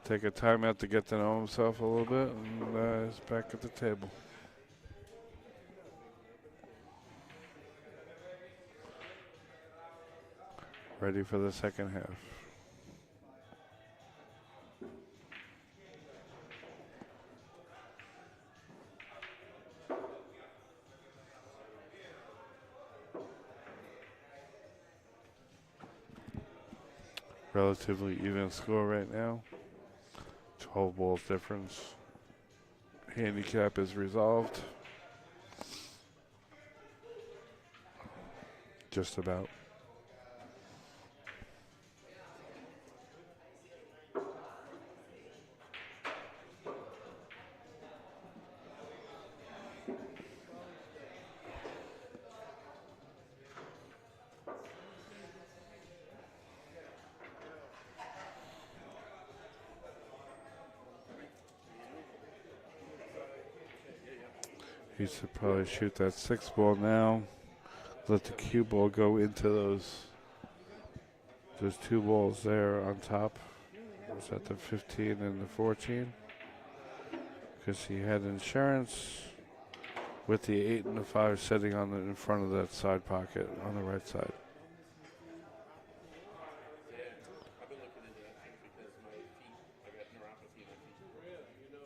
Take a timeout to get to know himself a little bit, and he's back at the table. Ready for the second half. Relatively even score right now. 12 balls difference. Handicap is resolved. Just about. He should probably shoot that 6 ball now. Let the cue ball go into those 2 balls there on top. Was that the 15 and the 14? Because he had insurance with the 8 and the 5 sitting in front of that side pocket on the right side. I've been looking into that thing because my feet, I got neuropathy in my feet.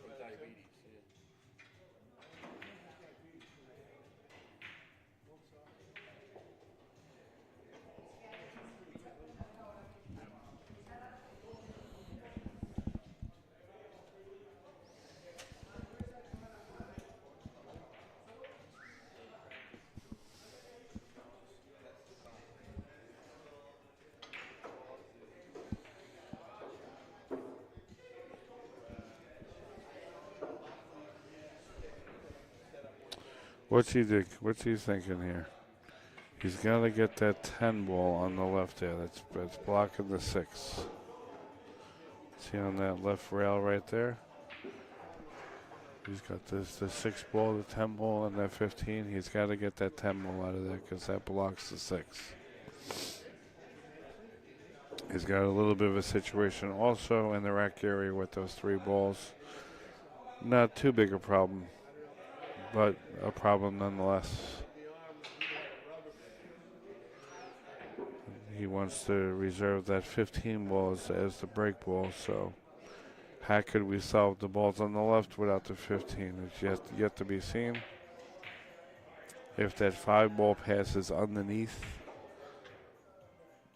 From diabetes, What's he thinking here? He's got to get that 10 ball on the left there. That's blocking the 6. See on that left rail right there? He's got the 6 ball, the 10 ball, and that 15. He's got to get that 10 ball out of there because that blocks the 6. He's got a little bit of a situation also in the rack area with those 3 balls. Not too big a problem, but a problem nonetheless. He wants to reserve that 15 ball as the break ball, so how could we solve the balls on the left without the 15? It's yet to be seen. If that 5 ball passes underneath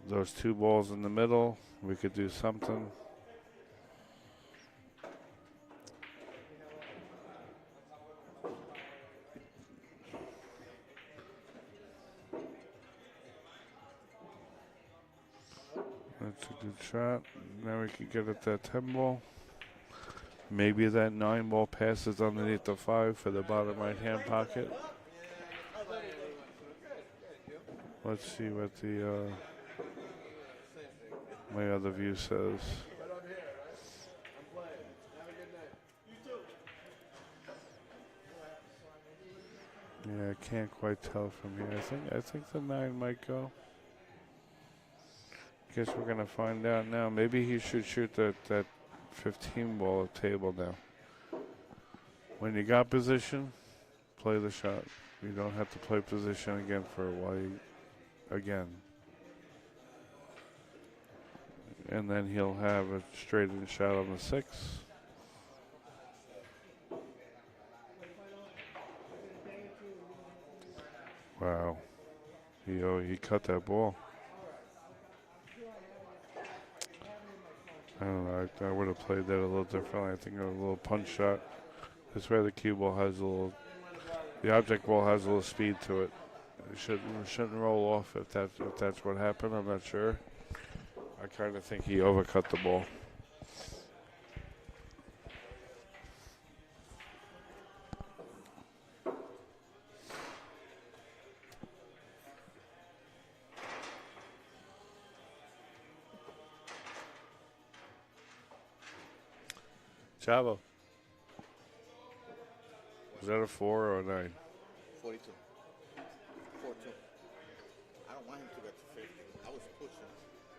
those 2 balls in the middle, we could do something. That's a good shot. Now we can get at that 10 ball. Maybe that 9 ball passes underneath the 5 for the bottom right hand pocket. Let's see what the my other view says. Yeah, I can't quite tell from here. I think the 9 might go. Guess we're gonna find out now. Maybe he should shoot that 15 ball at table now. When you got position, play the shot. You don't have to play position again for a while. Again. And then he'll have a straight in shot on the 6. Wow. He cut that ball. I don't know. I would have played that a little differently. I think a little punch shot. This way the cue ball has a little, the object ball has a little speed to it. It shouldn't roll off if that's what happened. I'm not sure. I kind of think he overcut the ball. Chavo. Was that a 4 or a 9? 42. 4-2. I don't want him to get to 50. I was pushing.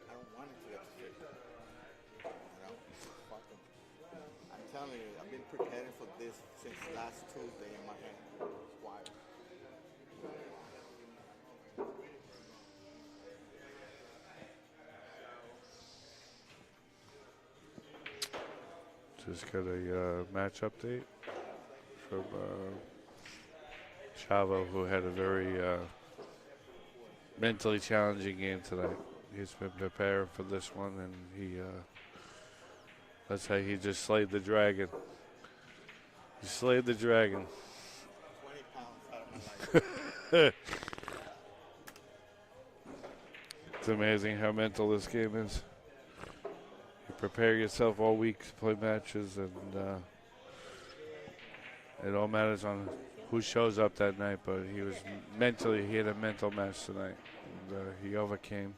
I don't want him to get to 50. You know, fuck him. I'm telling you, I've been preparing for this since last Tuesday in my head. It's wild. Just got a match update from Chavo, who had a very mentally challenging game tonight. He's been preparing for this one, and let's say he just slayed the dragon. He slayed the dragon. 20 pounds out of my life. It's amazing how mental this game is. You prepare yourself all week to play matches, and it all matters on who shows up that night. But he had a mental match tonight, and he overcame.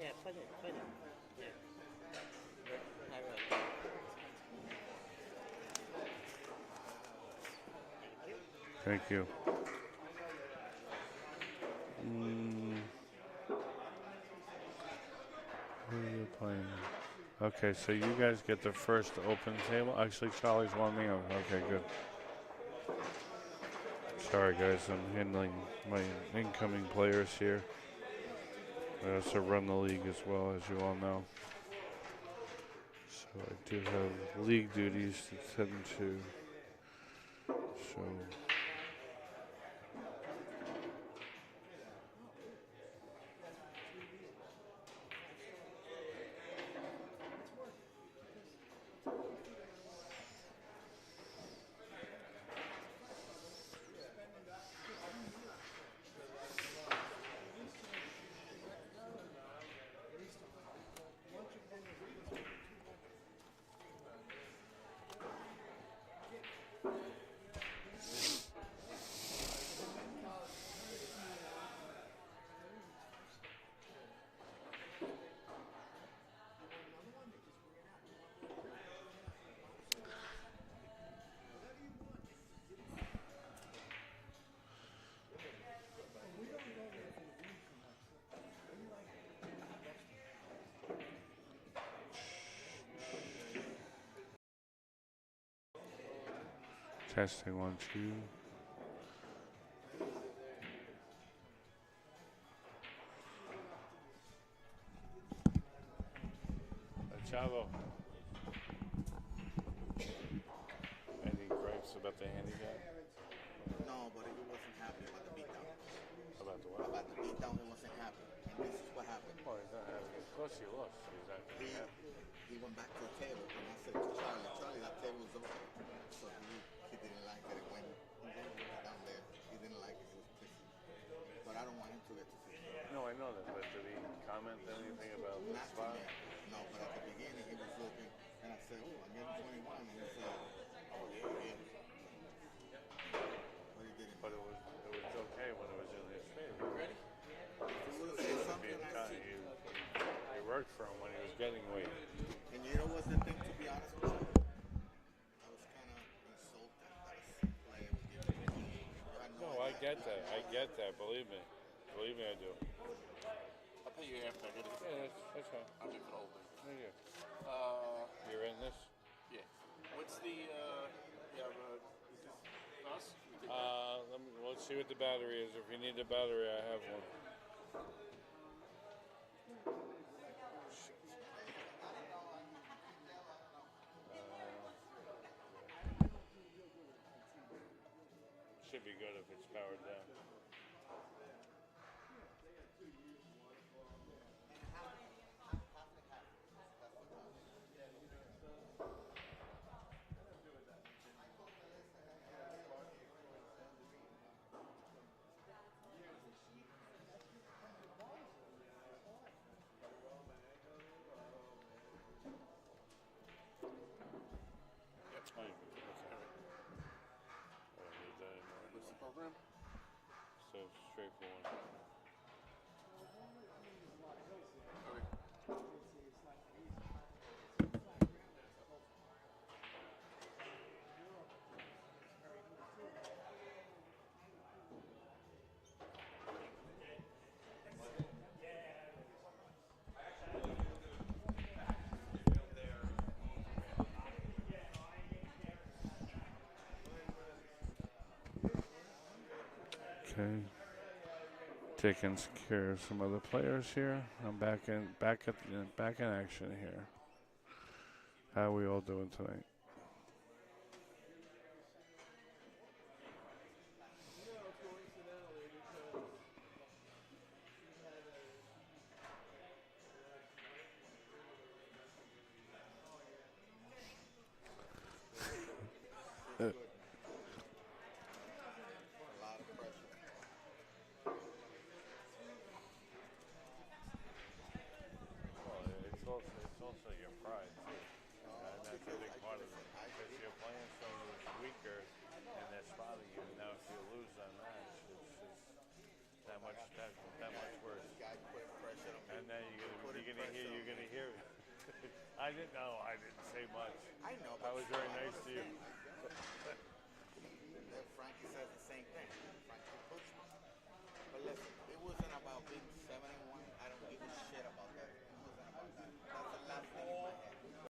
Yeah, put it. Yeah. High road. Thank you. Who are you playing? Okay, so you guys get the first open table. Actually, Charlie's warming up. Okay, good. Sorry, guys. I'm handling my incoming players here. I also run the league as well, as you all know. So I do have league duties to tend to. So. Testing 1, 2. Chavo. Any gripes about the handicap? No, but he wasn't happy about the beatdown. About the what? About the beatdown, he wasn't happy. And this is what happened. Well, he's not happy. Of course he lost. He's not He, happy. he went back to the table, and I said to Charlie, Charlie, that table was open. So he didn't like it. When he went down there, he didn't like it. He was pissy. But I don't want him to get to 50. No, I know that, but did he comment anything about the Not to spot? me. No, but at the beginning, he was looking, and I said, oh, I'm getting 21. And he said, oh, yeah. But he didn't. But it was okay when it was in his favor. Ready? If he would have said something, He worked for him when he was getting weight. and you know what's the thing, to be honest with you? I was kind of insulted that a player would give me money. No, I get that. I get that. Believe me. Believe me, I do. I'll pay you after I get it. Yeah, that's fine. I'll give it the whole thing. Right here. Uh, You're in this? yeah. What's the, is this us? We did Let's see what the battery is. If you need the battery, I have one. Should be good if it's powered down. Oh, you can do it. Okay. I don't need that anymore. What's the program? So straightforward. Okay. Taking care of some other players here. I'm back in action here. How are we all doing tonight? A lot of pressure. Well, it's also your pride too, and that's a big part of it. Because you're playing someone who's weaker, and they're spotting you. Now, if you lose on that, it's that much worse. Guy put pressure on me. And then you're gonna hear. I didn't know. I didn't say much. I know, I but was very nice to you. Frankie says the same thing. Frankie pushed me. But listen, it wasn't about being 71. I don't give a shit about that. It wasn't about that. That's the last thing in my head.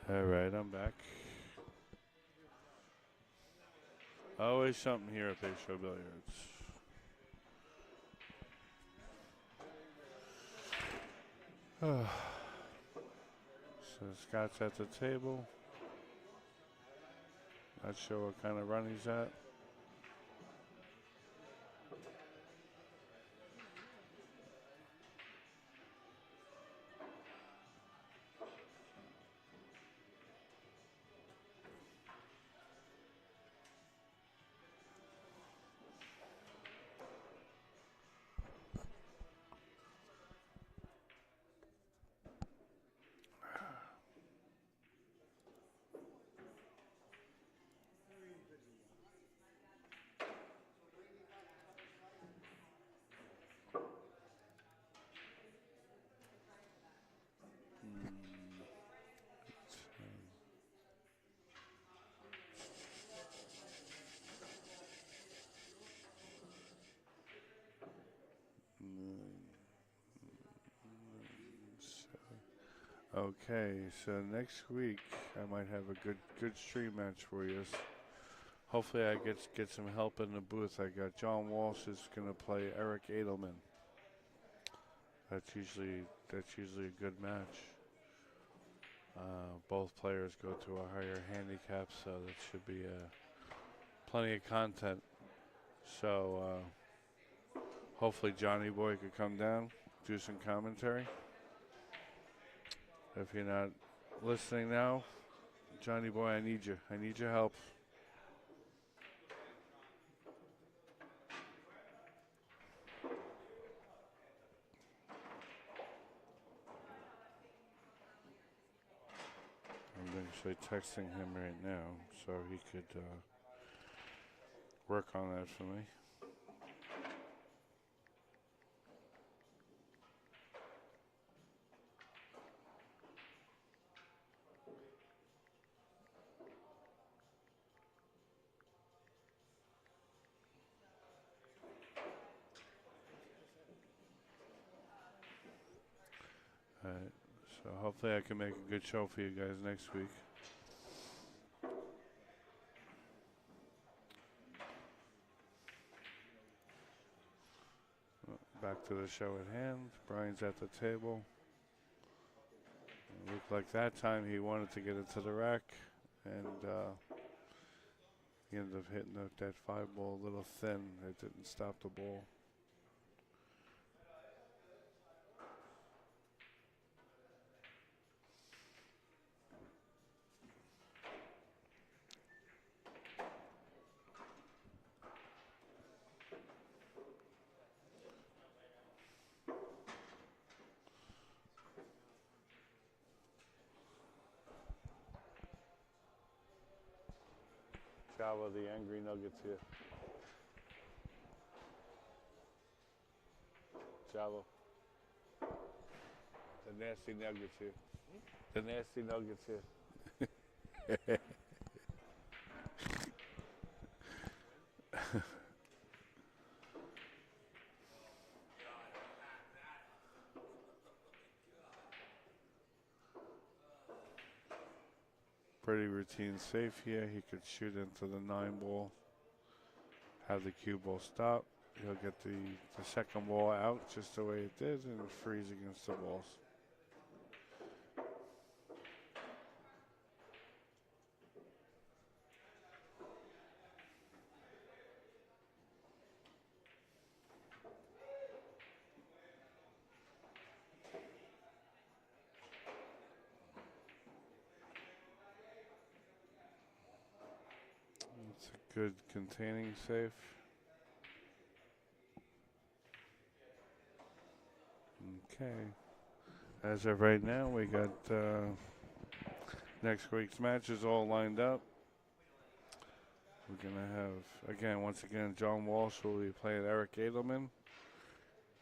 All right, I'm back. Always something here at Bayshore Billiards. So Scott's at the table. Not sure what kind of run he's at. Okay, so next week I might have a good stream match for you. Hopefully I get some help in the booth. I got John Walsh is gonna play Eric Edelman. That's usually a good match. Both players go to a higher handicap, so that should be plenty of content. So hopefully Johnny Boy could come down, do some commentary. If you're not listening now, Johnny Boy, I need you. I need your help. I'm actually texting him right now so he could work on that for me. Alright, so hopefully I can make a good show for you guys next week. Back to the show at hand. Brian's at the table. It looked like that time he wanted to get into the rack, and he ended up hitting that 5-ball a little thin. It didn't stop the ball. Java, the angry nuggets here. Java. The nasty nuggets here. The nasty nuggets here. Pretty routine safe here. He could shoot into the 9-ball, have the cue ball stop. He'll get the second ball out just the way it did and freeze against the balls. It's a good containing safe. Okay. As of right now, we got next week's matches all lined up. We're going to have, again, once again, John Walsh will be playing Eric Edelman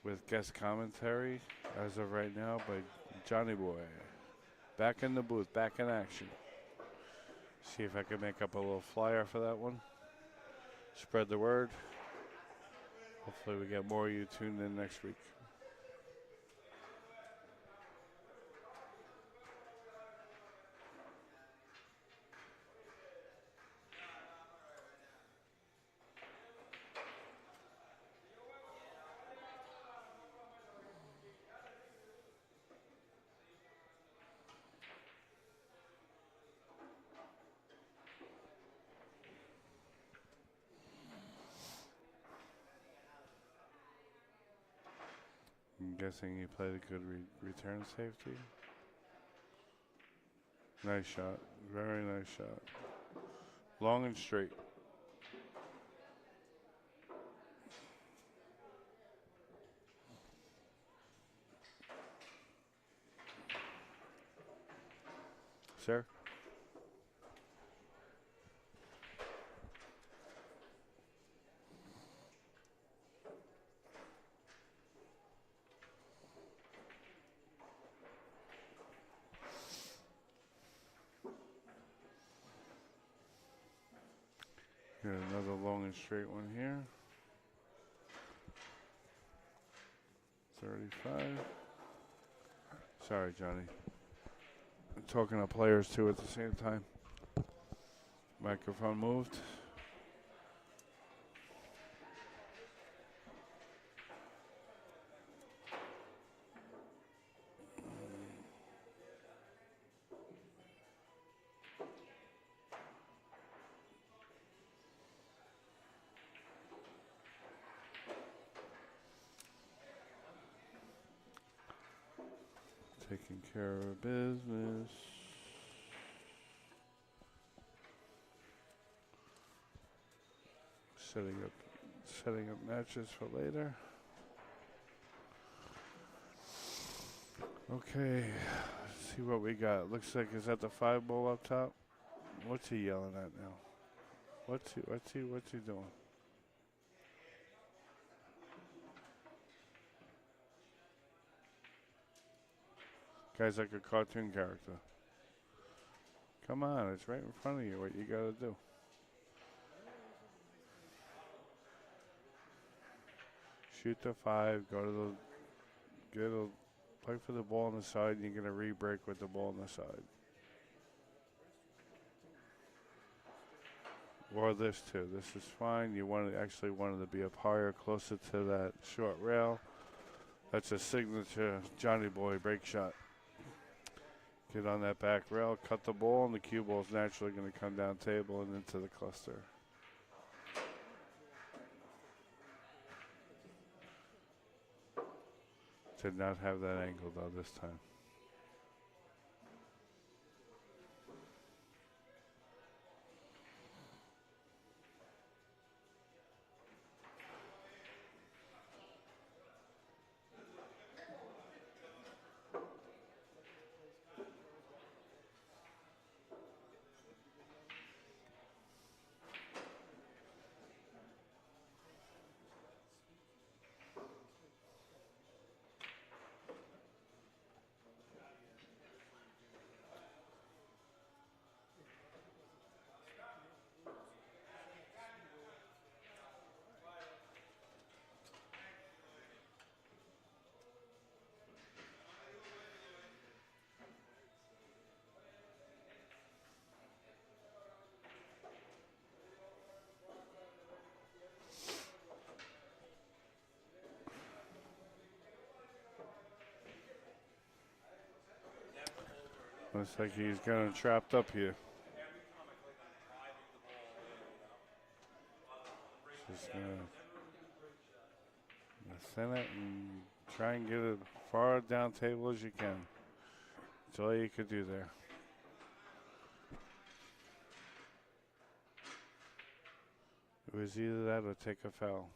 with guest commentary as of right now by Johnny Boy. Back in the booth, back in action. See if I can make up a little flyer for that one. Spread the word. Hopefully we get more of you tuned in next week. guessing he played a good return safety. Nice shot. Very nice shot. Long and straight. Sir? Got another long and straight one here. 35. Sorry, Johnny. I'm talking to players too at the same time. Microphone moved. Taking care of business. Setting up matches for later. Okay, let's see what we got. Looks like is that the 5 ball up top? What's he yelling at now? What's he doing? Guy's like a cartoon character. Come on, it's right in front of you. What you gotta do? Shoot the 5. Go to the play for the ball on the side, and you're gonna re-break with the ball on the side. Or this too. This is fine. You actually wanted to be up higher, closer to that short rail. That's a signature Johnny Boy break shot. Get on that back rail, cut the ball, and the cue ball is naturally going to come down table and into the cluster. Did not have that angle though this time. Looks like he's got him trapped up here. Just gonna thin it and try and get it far down table as you can. That's all you could do there. It was either that or take a foul.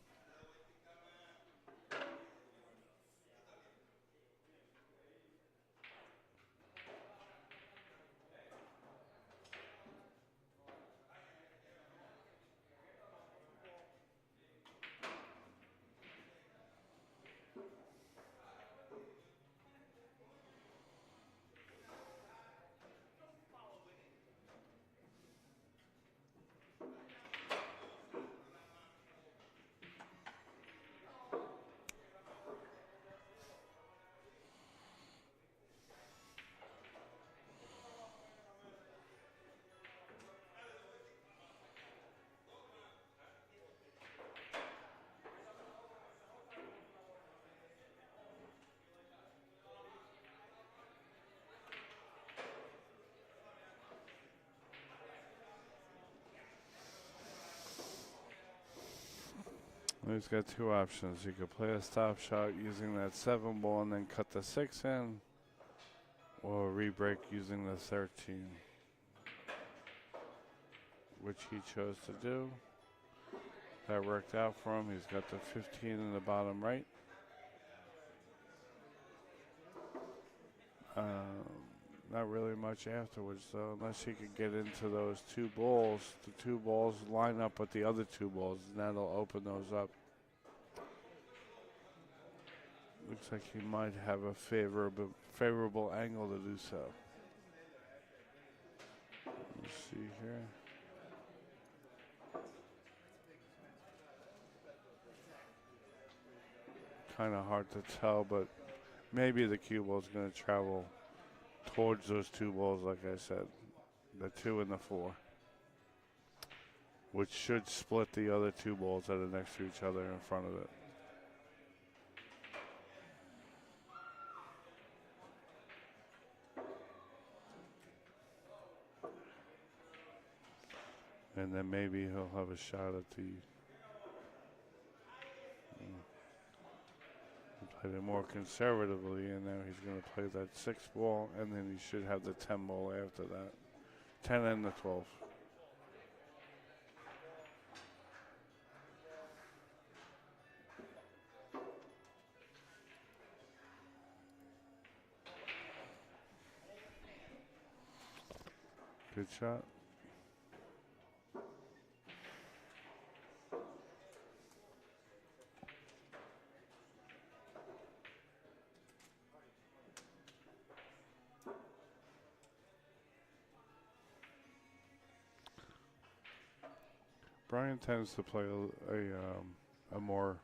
he's got two options. He could play a stop shot using that 7 ball and then cut the 6 in, or re-break using the 13, which he chose to do. That worked out for him. He's got the 15 in the bottom right. Not really much afterwards, though, unless he could get into those 2 balls. The 2 balls line up with the other 2 balls, and that'll open those up. Looks like he might have a favorable angle to do so. Let's see here. Kind of hard to tell, but maybe the cue ball is going to travel towards those 2 balls, like I said, the 2 and the 4, which should split the other 2 balls that are next to each other in front of it. And then maybe he'll have a shot at the. He played it more conservatively, and now he's going to play that 6 ball, and then he should have the 10 ball after that. 10 and the 12. Good shot. Brian tends to play a more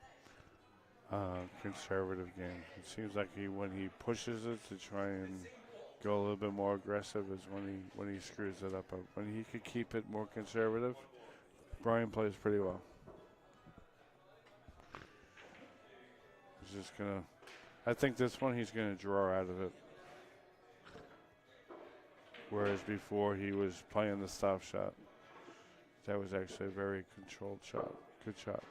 conservative game. It seems like when he pushes it to try and go a little bit more aggressive is when he screws it up. But when he could keep it more conservative, Brian plays pretty well. He's just gonna. I think this one he's gonna draw out of it. Whereas before he was playing the stop shot. That was actually a very controlled shot. Good shot.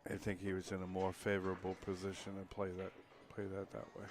I think he was in a more favorable position to play that way.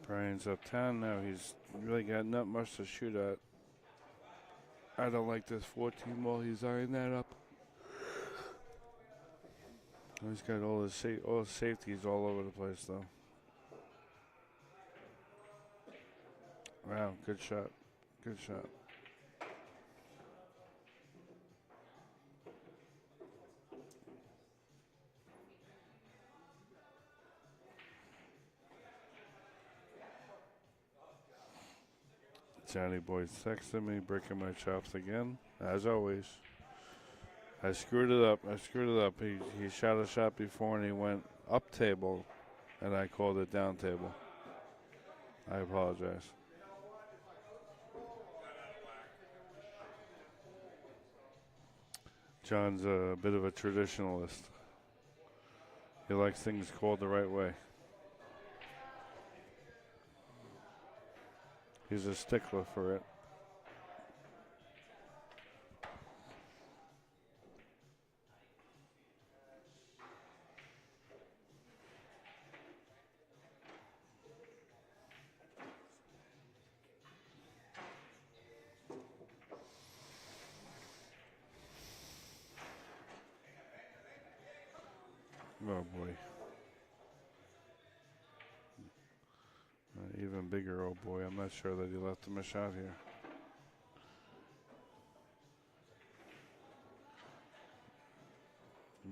Brian's up 10 now. He's really got not much to shoot at. I don't like this 14 ball. He's eyeing that up. He's got all his safeties all over the place, though. Wow, good shot. Good shot. Johnny Boy's texting me, breaking my chops again, as always. I screwed it up. He shot a shot before and he went up table, and I called it down table. I apologize. John's a bit of a traditionalist. He likes things called the right way. He's a stickler for it. Oh boy. Even bigger, oh boy. I'm not sure that he left him a shot here.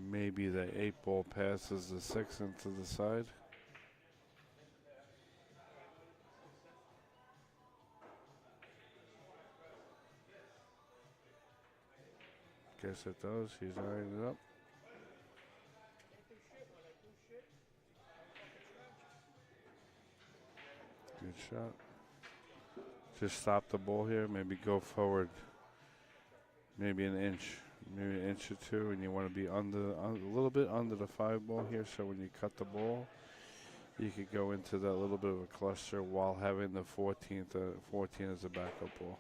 Maybe the 8-ball passes the 6 into the side. Guess it does. He's eyeing it up. Good shot. Just stop the ball here. Maybe go forward. Maybe an inch. Maybe an inch or two. And you want to be under a little bit under the 5-ball here. So when you cut the ball, you could go into that little bit of a cluster while having the 14 as a backup ball.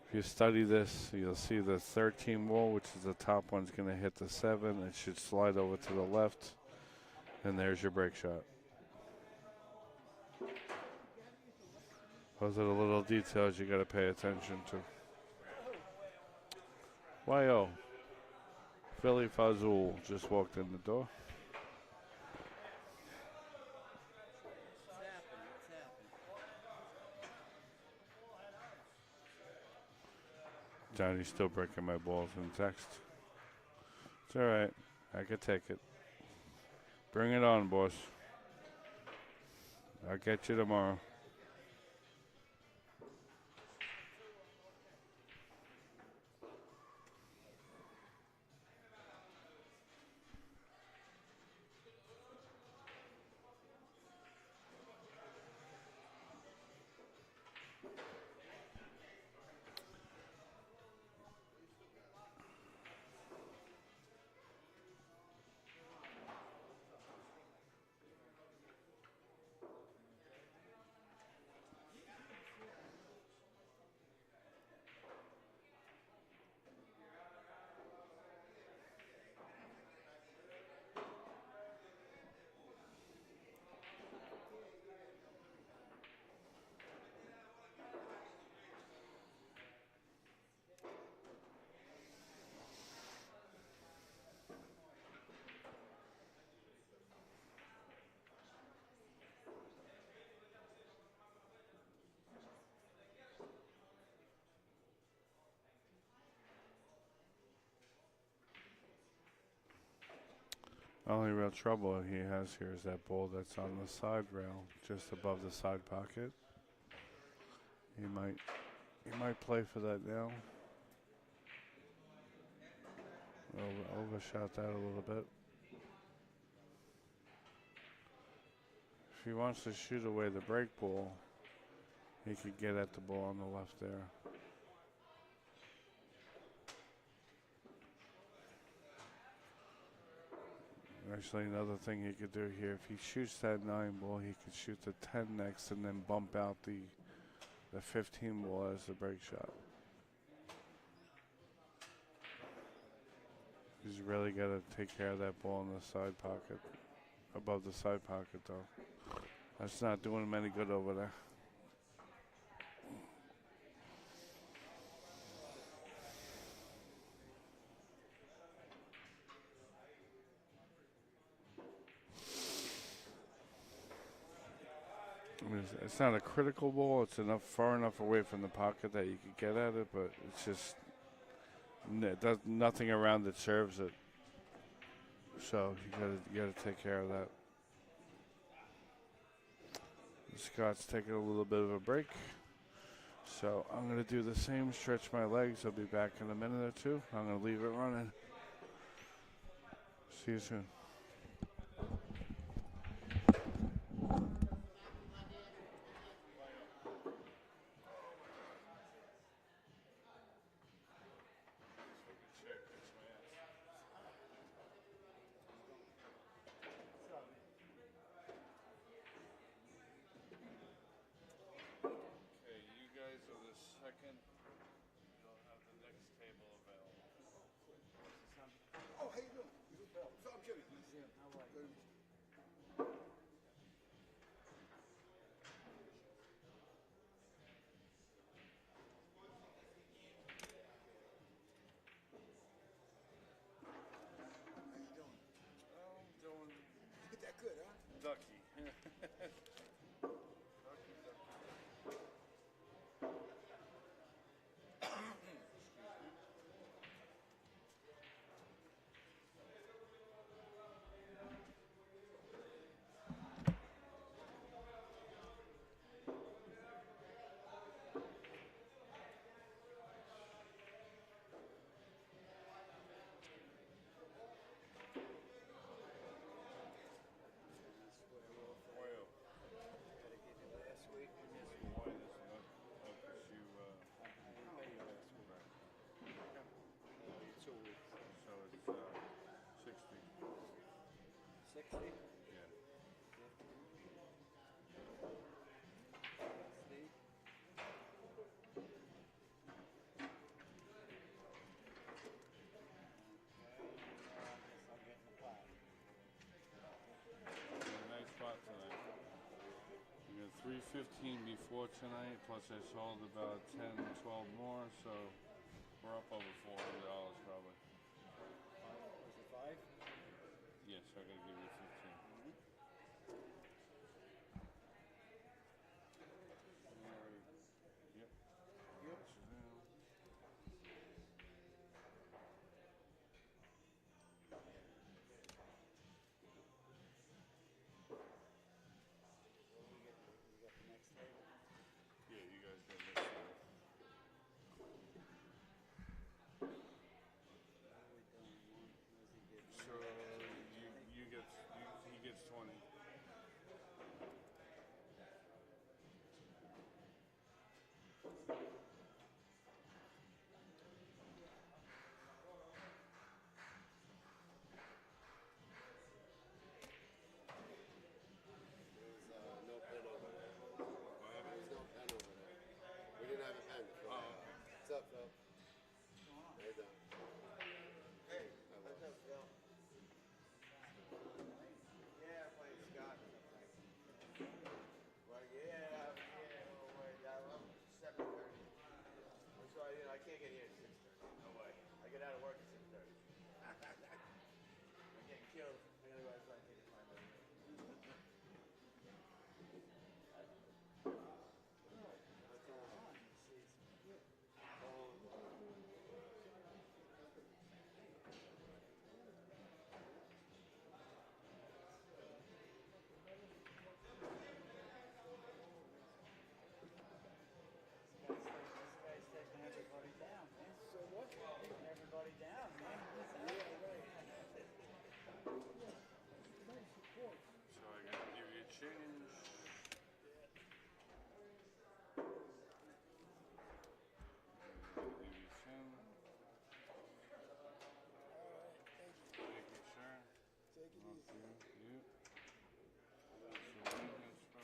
If you study this, you'll see the 13 ball, which is the top one's going to hit the 7. It should slide over to the left, and there's your break shot. Those are the little details you got to pay attention to. Yo, Philly Fazul just walked in the door. What's happened? Johnny's still breaking my balls in text. It's all right. I could take it. Bring it on, boss. I'll get you tomorrow. Only real trouble he has here is that ball that's on the side rail, just above the side pocket. He might play for that now. Overshot that a little bit. If he wants to shoot away the break ball, he could get at the ball on the left there. Actually, another thing he could do here, if he shoots that 9 ball, he could shoot the 10 next and then bump out the 15 ball as the break shot. He's really got to take care of that ball in the side pocket, above the side pocket though. That's not doing him any good over there. I mean, it's not a critical ball. It's far enough away from the pocket that you could get at it, but it's just nothing around it serves it. So you gotta take care of that. Scott's taking a little bit of a break, so I'm gonna do the same. Stretch my legs. I'll be back in a minute or two. I'm gonna leave it running. See you soon. Oh, how you doing? So I'm Jimmy. good, huh? Ducky. Oil. Gotta give you last week. Why this one? Because you, Pay you last week. Pay you 2 weeks. so it's 60. 60? Yeah. Steve? I'm getting the pot. Nice spot tonight. We got 315 before tonight, plus I sold about 10, 12 more, so we're up over $400 probably. Was it 5? Yes, I gotta give you 15. Yep. Yep. You got the next table? Yeah, you guys got this one. What are we doing? One, what does he get? So he gets 20. There's no pen over there. There's no pen over there. We didn't have a pen. Oh, okay. What's up, Phil? How you doing? Hey, Hello. what's up, Phil? Yeah, I played Scott. Well, yeah, well, wait, I'm 7:30. I'm sorry, I can't get here at 6:30. No way. I get out of work at 6:30. I'm getting killed. I gotta go outside and take a climb over. This guy's taking everybody down, man. So what? Taking everybody down, man. So I gotta give you a change. Give you 10. Thank you, sir. Take it easy. You. So one is 5.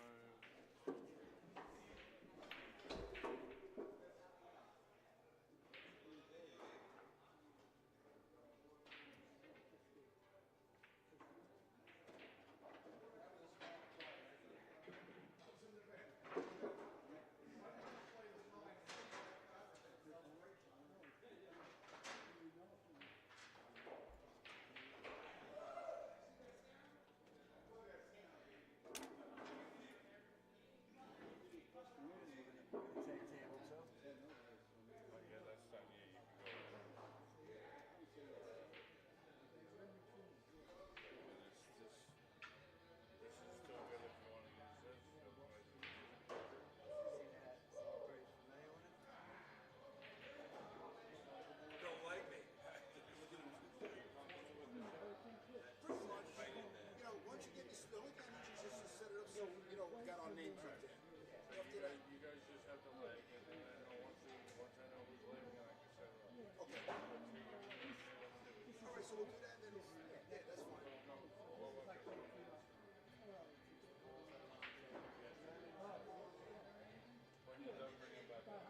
Take table two. Oh, yeah, that's done. Yeah, you can go. This is still good if you want to use this. Otherwise, See that? Pretty familiar with it? Don't like me. Pretty much. Once you get this, the only thing I need you is just to set it up so, we got our names up there. After that, you guys just have to leg, and then I know once I know who's leaving, I can set it up. okay. All right, so we'll do that, and then, yeah, that's fine. When you're done, bring it back up.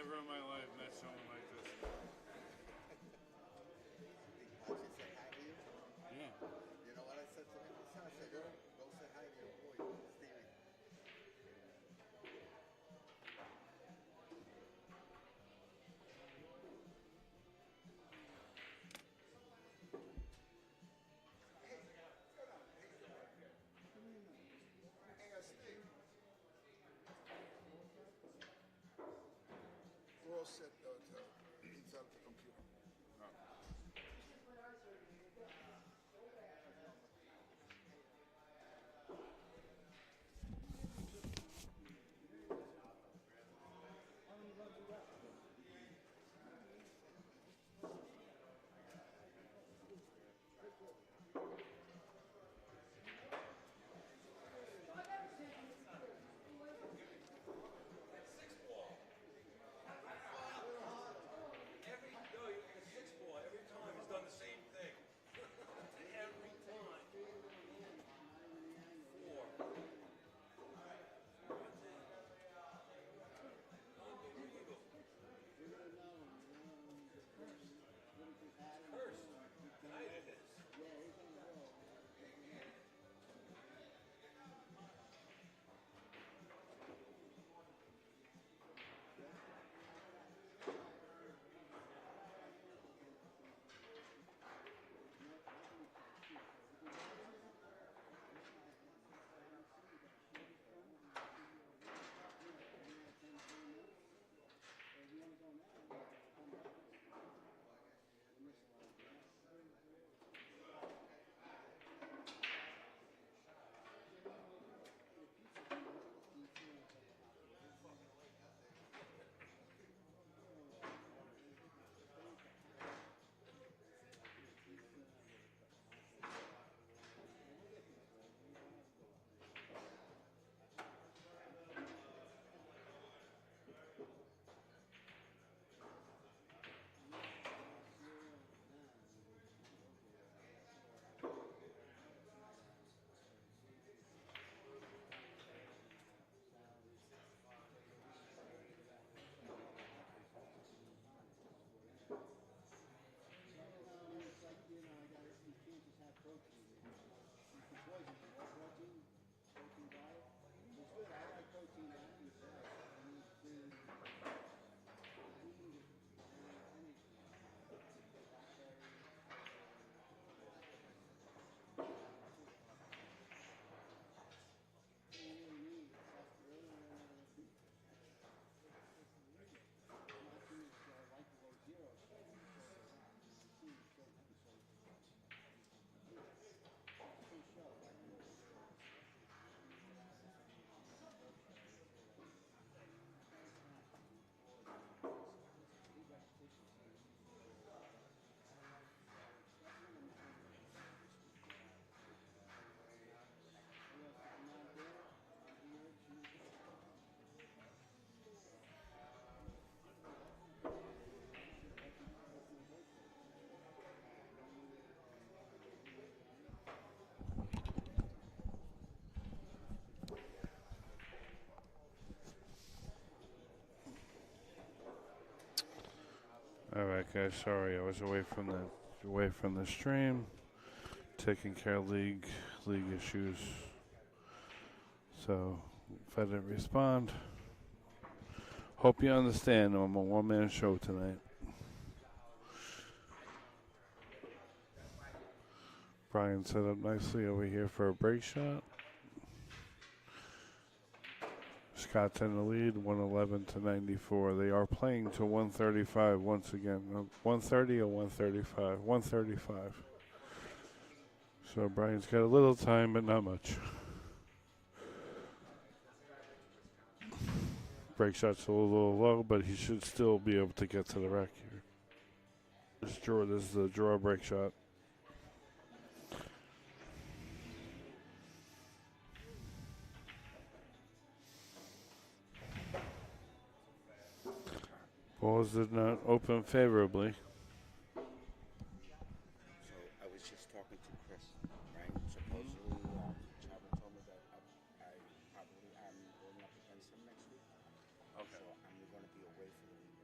Never in my life met someone like this. Did Pachi say hi to you? Yeah. You know what I said to him? I said, go say hi to your boy, Stevie. We're all set though. It's out the computer. All right, guys. Sorry, I was away from the stream, taking care of league issues. So if I didn't respond, hope you understand. I'm a one-man show tonight. Brian set up nicely over here for a break shot. Scott's in the lead, 111 to 94. They are playing to 135 once again. 130 or 135? 135. So Brian's got a little time, but not much. Break shot's a little low, but he should still be able to get to the rack here. This is the draw break shot. Balls did not open favorably. So I was just talking to Chris, right? Supposedly, Chavo told me that I'm going up against him next week. Okay. So I'm going to be away for the weekend.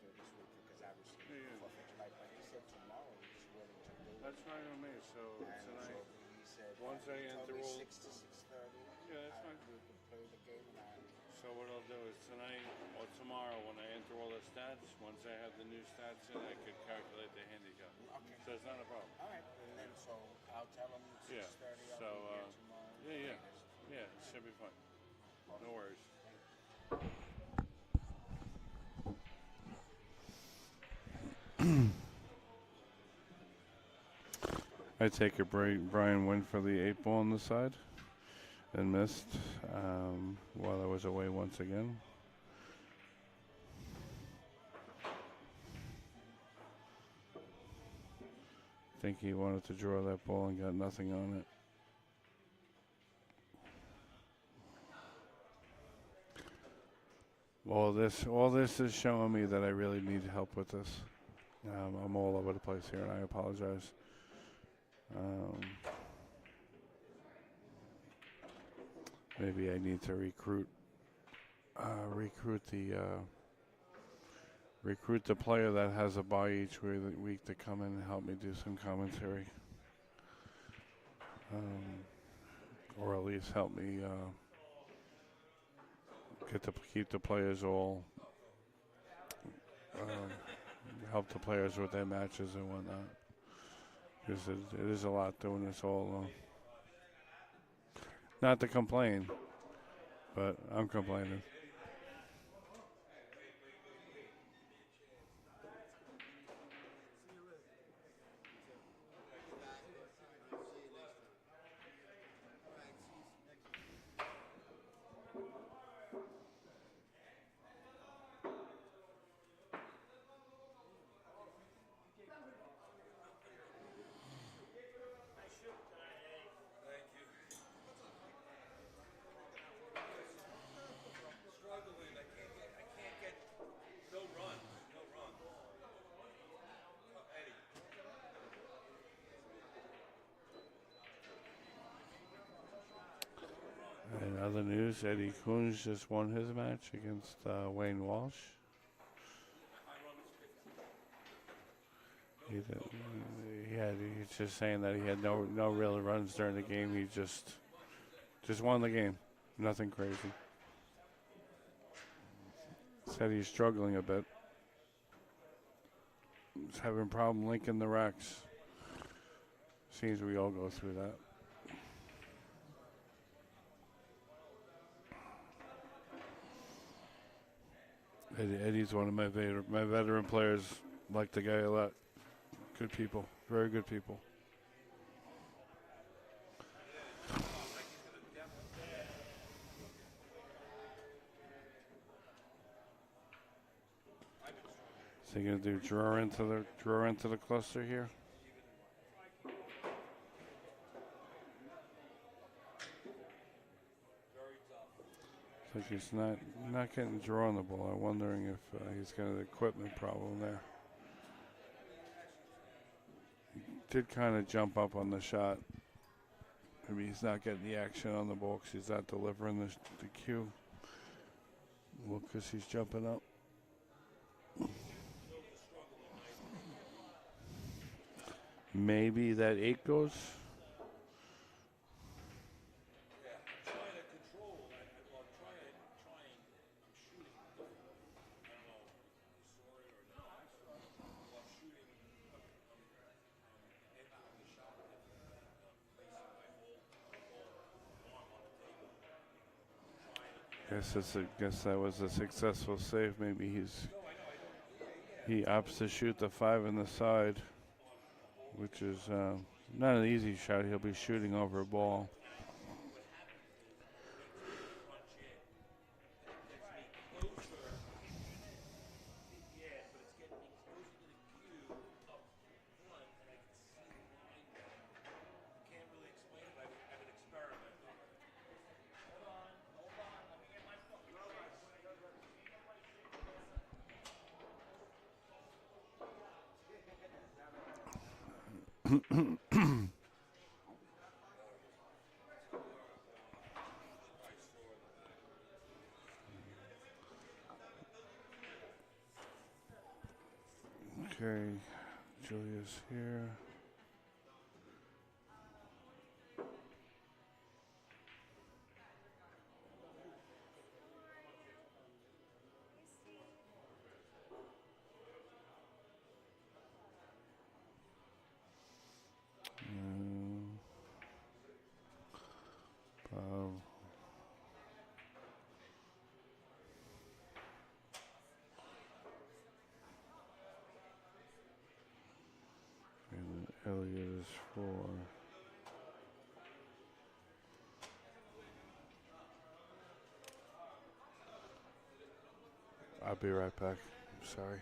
after this week because obviously Yeah, yeah. 4th of July. But he said tomorrow he's willing to do it. That's fine with me. So And tonight, so he said once I he told enter me all, 6 to 6:30. yeah, that's fine. We could play the game and So what I'll do is tonight or tomorrow when I enter all the stats, once I have the new stats in, I could calculate the handicap. okay. So it's not a problem. All right. And then so I'll tell him 6:30. Yeah. I'll So, be here tomorrow. yeah. latest. Yeah, it should be fine. No worries. I take it Brian went for the 8 ball on the side and missed while I was away once again. I think he wanted to draw that ball and got nothing on it. All this is showing me that I really need help with this. I'm all over the place here, and I apologize. Maybe I need to recruit the player that has a bye each week to come in and help me do some commentary, or at least help me keep the players all help the players with their matches and whatnot. Because it is a lot doing this all alone. Not to complain, but I'm complaining. In other news, Eddie Coons just won his match against Wayne Walsh. He's just saying that he had no real runs during the game. He just won the game. Nothing crazy. Said he's struggling a bit. He's having a problem linking the racks. Seems we all go through that. Eddie's one of my veteran players. Like the guy a lot. Good people. Very good people. So you're gonna do draw into the cluster here. Like he's not getting draw on the ball. I'm wondering if he's got an equipment problem there. He did kind of jump up on the shot. Maybe he's not getting the action on the ball because he's not delivering the cue. Well, because he's jumping up. Maybe that 8 goes. Guess that was a successful save. Maybe he opts to shoot the 5 in the side, which is not an easy shot. He'll be shooting over a ball. Okay, Julia's here. Mm, Bob. And Elliot is 4. I'll be right back. Sorry.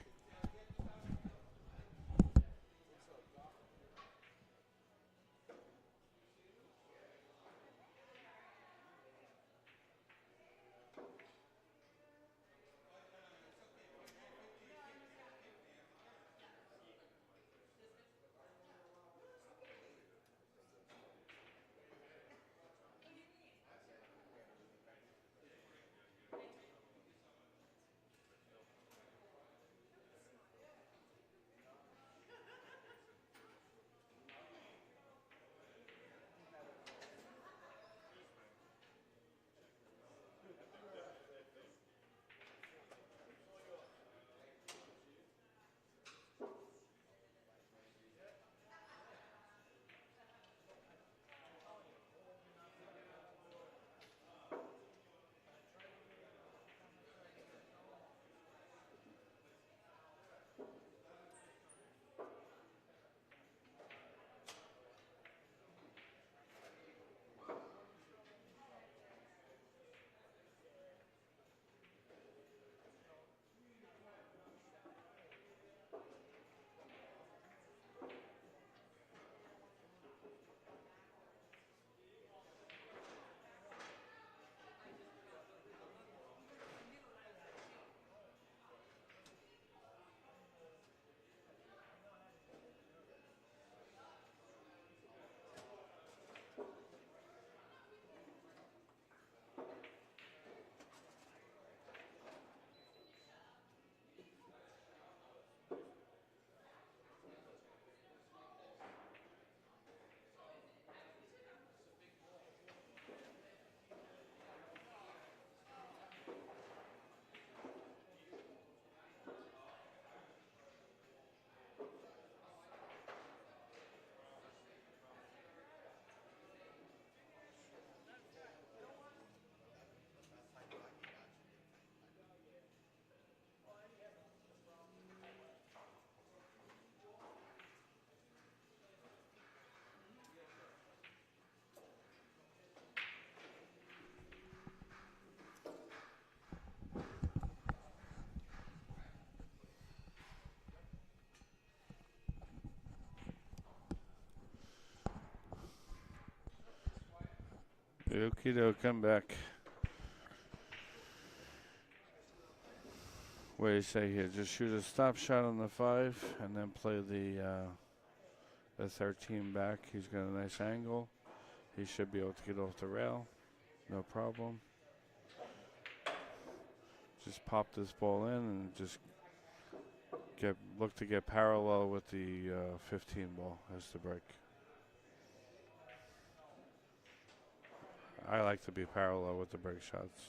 Okie doke, I'm back. What do you say here? Just shoot a stop shot on the 5 and then play the 13 back. He's got a nice angle. He should be able to get off the rail. No problem. Just pop this ball in and just look to get parallel with the 15 ball as the break. I like to be parallel with the break shots.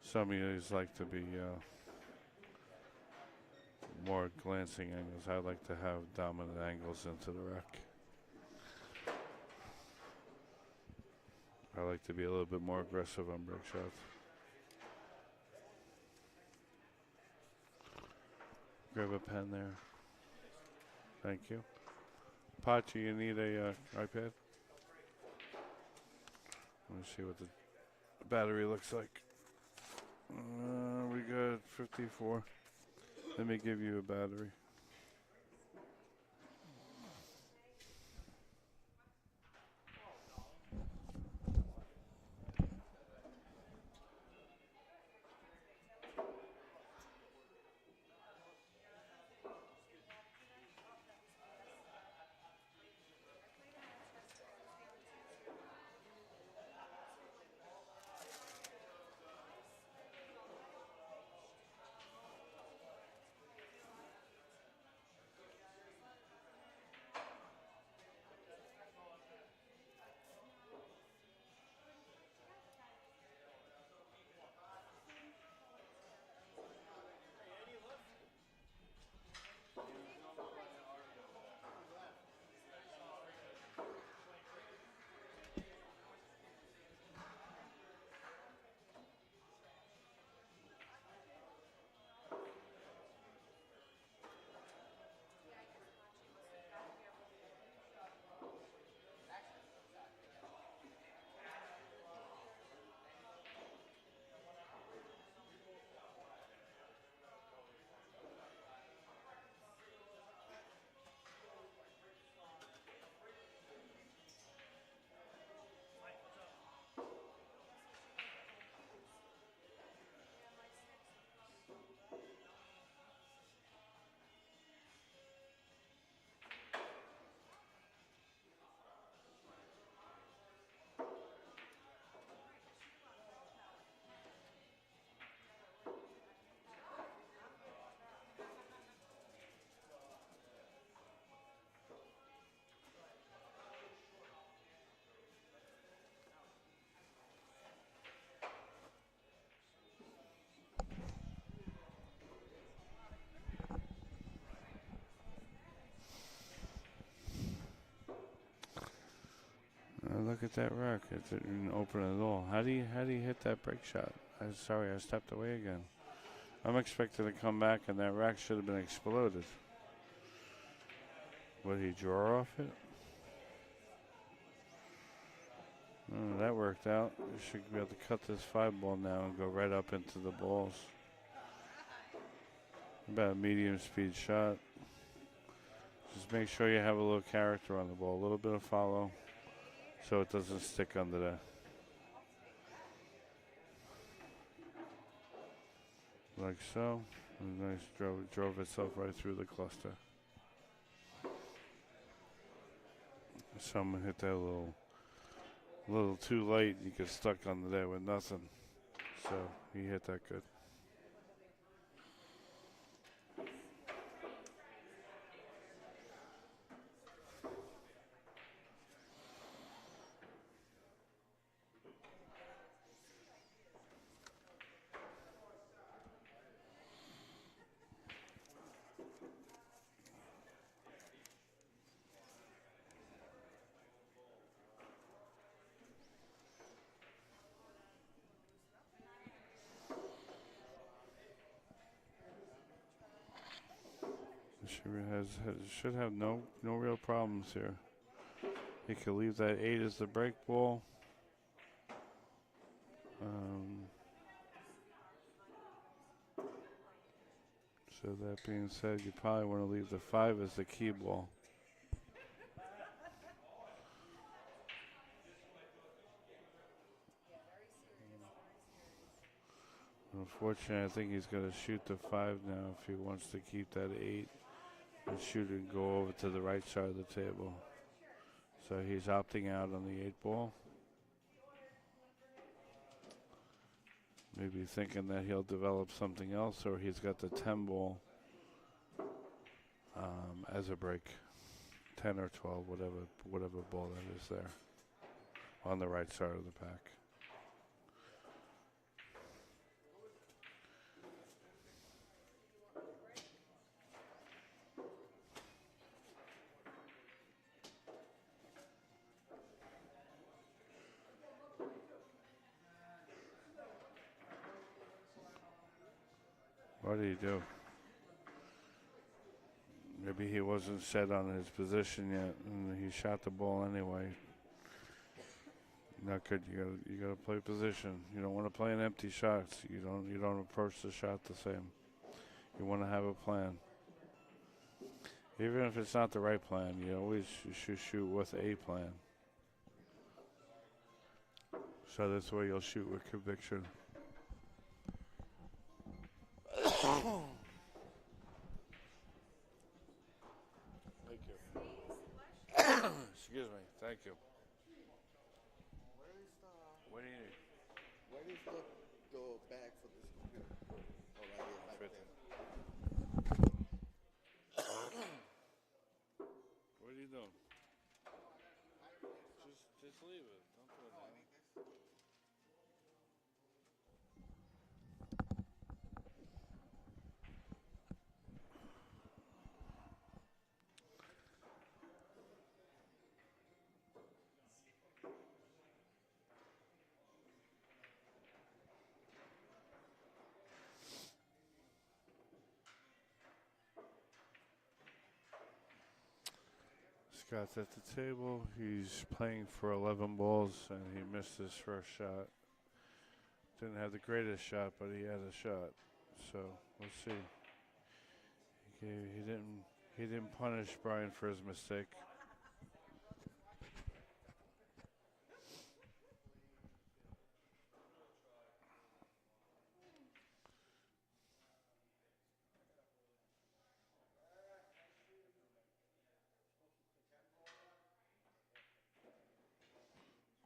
Some of you like to be more glancing angles. I like to have dominant angles into the rack. I like to be a little bit more aggressive on break shots. Grab a pen there. Thank you. Pachi, you need a iPad? Let me see what the battery looks like. We got 54. Let me give you a battery. at that rack. It didn't open at all. How do you hit that break shot? I'm sorry, I stepped away again. I'm expecting to come back and that rack should have been exploded. Would he draw off it? Oh, that worked out. You should be able to cut this 5-ball now and go right up into the balls. About a medium speed shot. Just make sure you have a little character on the ball, a little bit of follow so it doesn't stick under there. Like so. Nice, drove itself right through the cluster. Someone hit that a little too late. You get stuck under there with nothing. So he hit that good. Should have no real problems here. He could leave that 8 as the break ball. So that being said, you probably want to leave the 5 as the key ball. Unfortunately, I think he's going to shoot the 5 now if he wants to keep that 8 and shoot and go over to the right side of the table. So he's opting out on the 8 ball. Maybe thinking that he'll develop something else, or he's got the 10 ball as a break. 10 or 12, whatever ball that is there on the right side of the pack. What did he do? Maybe he wasn't set on his position yet, and he shot the ball anyway. Not good. You gotta play position. You don't want to play an empty shots. You don't approach the shot the same. You want to have a plan. Even if it's not the right plan, you always should shoot with a plan. So this way you'll shoot with conviction. Thank you. Excuse me. Thank you. What do you need? Where is the bag for this computer? Oh, right here, back Fit there. What are you doing? Just leave it. Don't put it down. Scott's at the table. He's playing for 11 balls, and he missed his first shot. Didn't have the greatest shot, but he had a shot. So we'll see. He didn't punish Brian for his mistake.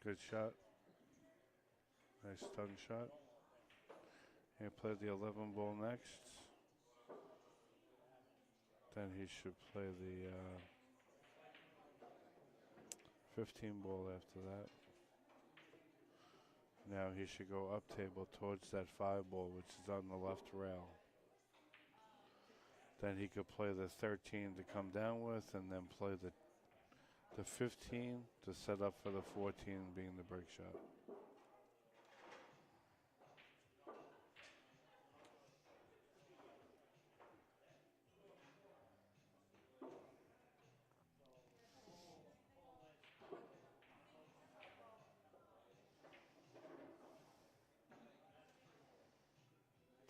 Good shot. Nice tongue shot. He'll play the 11 ball next. Then he should play the 15 ball after that. Now he should go up table towards that 5 ball, which is on the left rail. Then he could play the 13 to come down with, and then play the 15 to set up for the 14 being the break shot.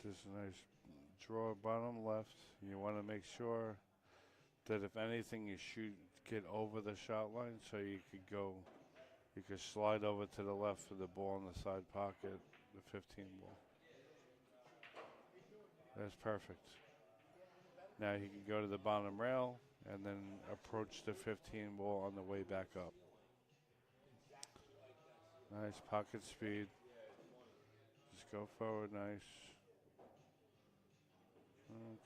Just a nice draw bottom left. You want to make sure that if anything you shoot, get over the shot line so you could slide over to the left for the ball in the side pocket, the 15 ball. That's perfect. Now he can go to the bottom rail and then approach the 15 ball on the way back up. Nice pocket speed. Just go forward, nice.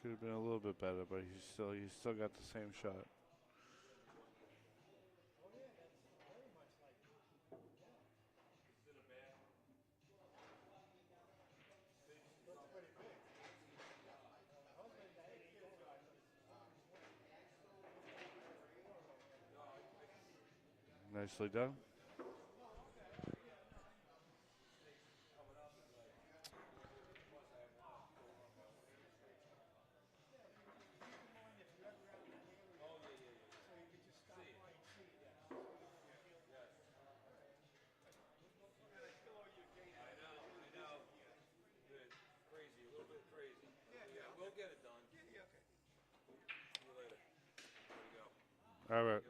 Could have been a little bit better, but he's still got the same shot. Nicely done. All right.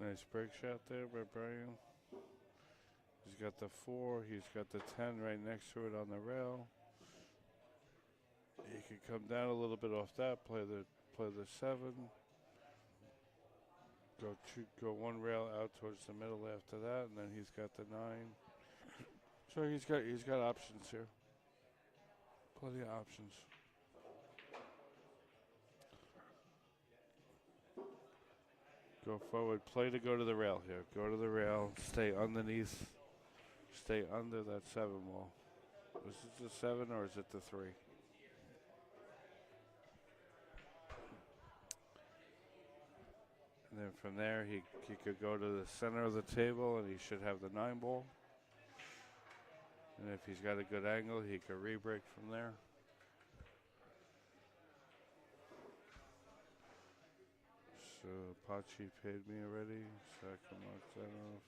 Nice break shot there by Brian. He's got the 4. He's got the 10 right next to it on the rail. He could come down a little bit off that. Play the 7. Go one rail out towards the middle after that, and then he's got the 9. So he's got options here. Plenty of options. Go forward. Play to go to the rail here. Go to the rail. Stay underneath. Stay under that 7 wall. Is it the 7 or is it the 3? And then from there, he could go to the center of the table and he should have the 9 ball. And if he's got a good angle, he could re-break from there. So Pachi paid me already, so I can mark that off.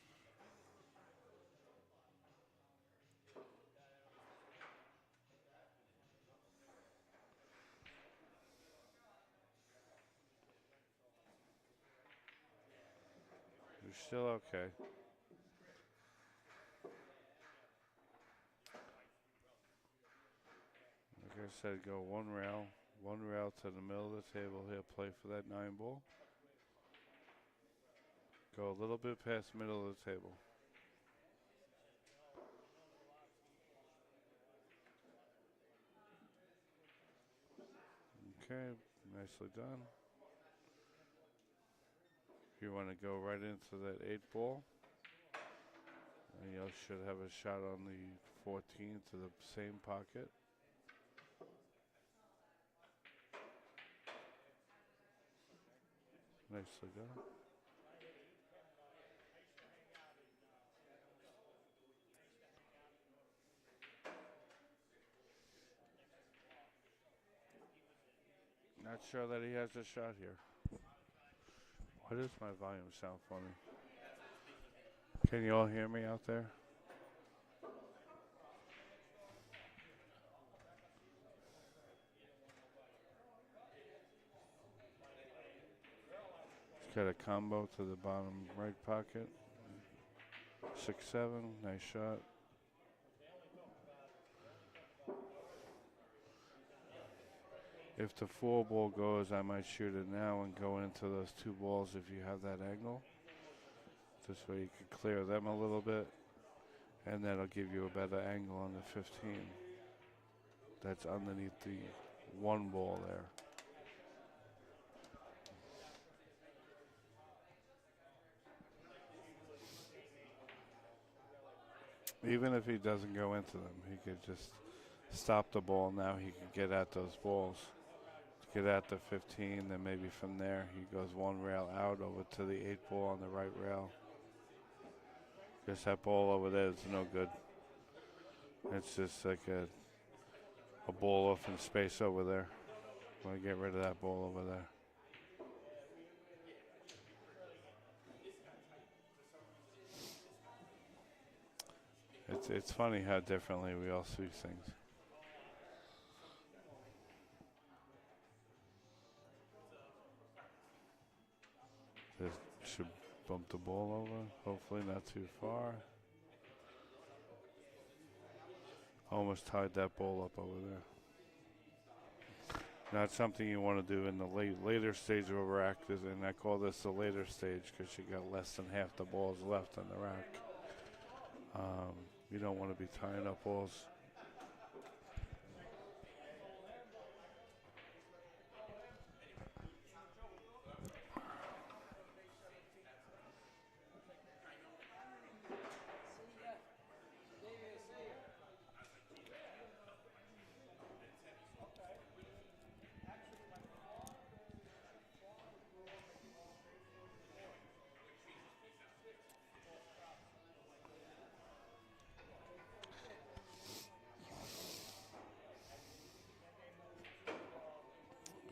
You're still okay. Like I said, go one rail to the middle of the table. He'll play for that 9 ball. Go a little bit past the middle of the table. Okay, nicely done. You want to go right into that 8 ball. And you should have a shot on the 14 to the same pocket. Nicely done. Not sure that he has a shot here. Why does my volume sound funny? Can you all hear me out there? He's got a combo to the bottom right pocket. 6-7, nice shot. If the 4 ball goes, I might shoot it now and go into those 2 balls if you have that angle. This way you can clear them a little bit, and that'll give you a better angle on the 15. That's underneath the 1 ball there. Even if he doesn't go into them, he could just stop the ball. Now he can get at those balls. Get at the 15, then maybe from there he goes 1 rail out over to the 8 ball on the right rail. Just that ball over there is no good. It's just like a ball off in space over there. Want to get rid of that ball over there. It's funny how differently we all see things. Just should bump the ball over. Hopefully not too far. Almost tied that ball up over there. Not something you want to do in the later stage of a rack, and I call this the later stage because you got less than half the balls left on the rack. You don't want to be tying up balls.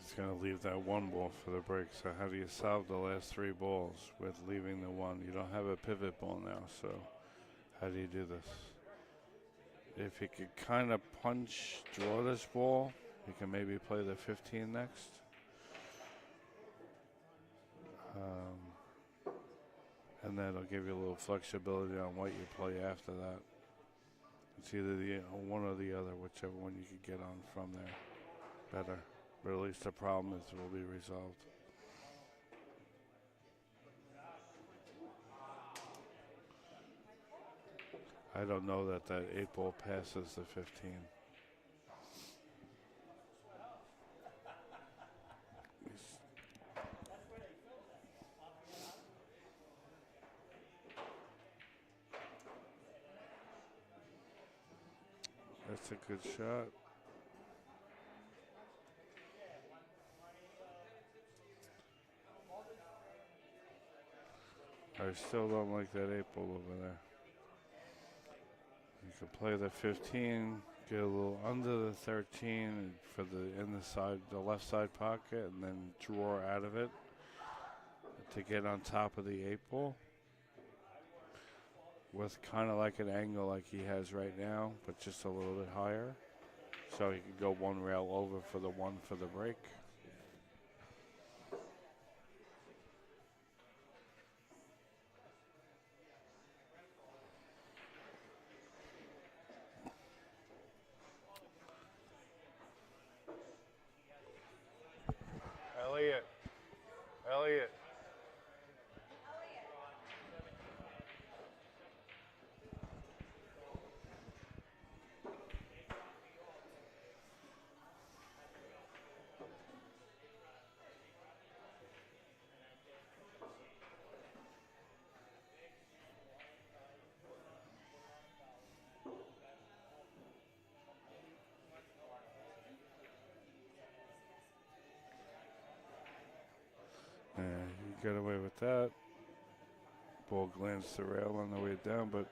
He's going to leave that 1 ball for the break. So how do you solve the last 3 balls with leaving the 1? You don't have a pivot ball now, so how do you do this? If he could kind of draw this ball, he can maybe play the 15 next. And that'll give you a little flexibility on what you play after that. It's either one or the other, whichever one you could get on from there. Better. But at least the problem will be resolved. I don't know that 8 ball passes the 15. That's a good shot. I still don't like that 8 ball over there. You could play the 15, get a little under the 13 for the left side pocket, and then draw out of it to get on top of the 8 ball with kind of like an angle like he has right now, but just a little bit higher. So he could go 1 rail over for the 1 for the break. Elliot. Yeah, he got away with that. Ball glanced the rail on the way down, but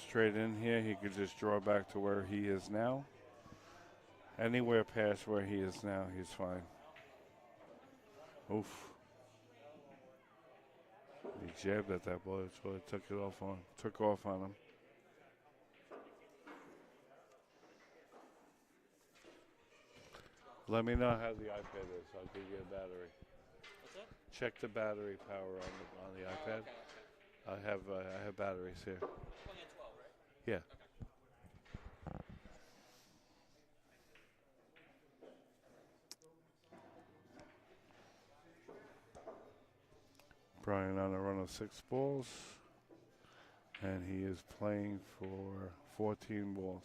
straight in here, he could just draw back to where he is now. Anywhere past where he is now, he's fine. Oof. He jabbed at that ball, so it took off on him. Let me know how the iPad is. I'll give you a battery. What's that? Check the battery power on the iPad. Okay. I have batteries here. 20 and 12, right? Yeah. Okay. Brian on a run of 6 balls. And he is playing for 14 balls.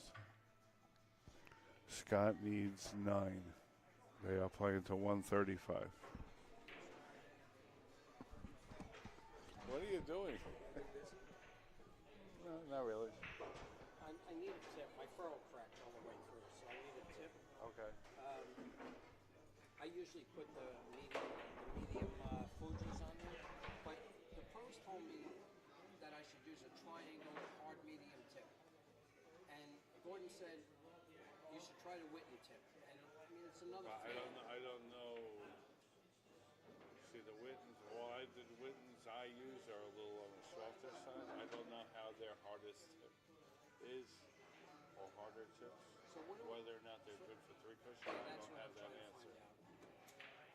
Scott needs 9. They are playing to 135. What are you doing? No, not really. I need a tip. My furrow cracked all the way through, so I need a tip. Okay. I usually put the medium Fuji's on there, but the pros told me that I should use a triangle hard medium tip. And Gordon said you should try the Witten tip. And I mean, it's another. I don't know. See, the Wittens, the Wittens I use are a little on the softer side. I don't know how their hardest tip is, or harder tips. So whether or not they're good for 3 cushion, I don't have that answer.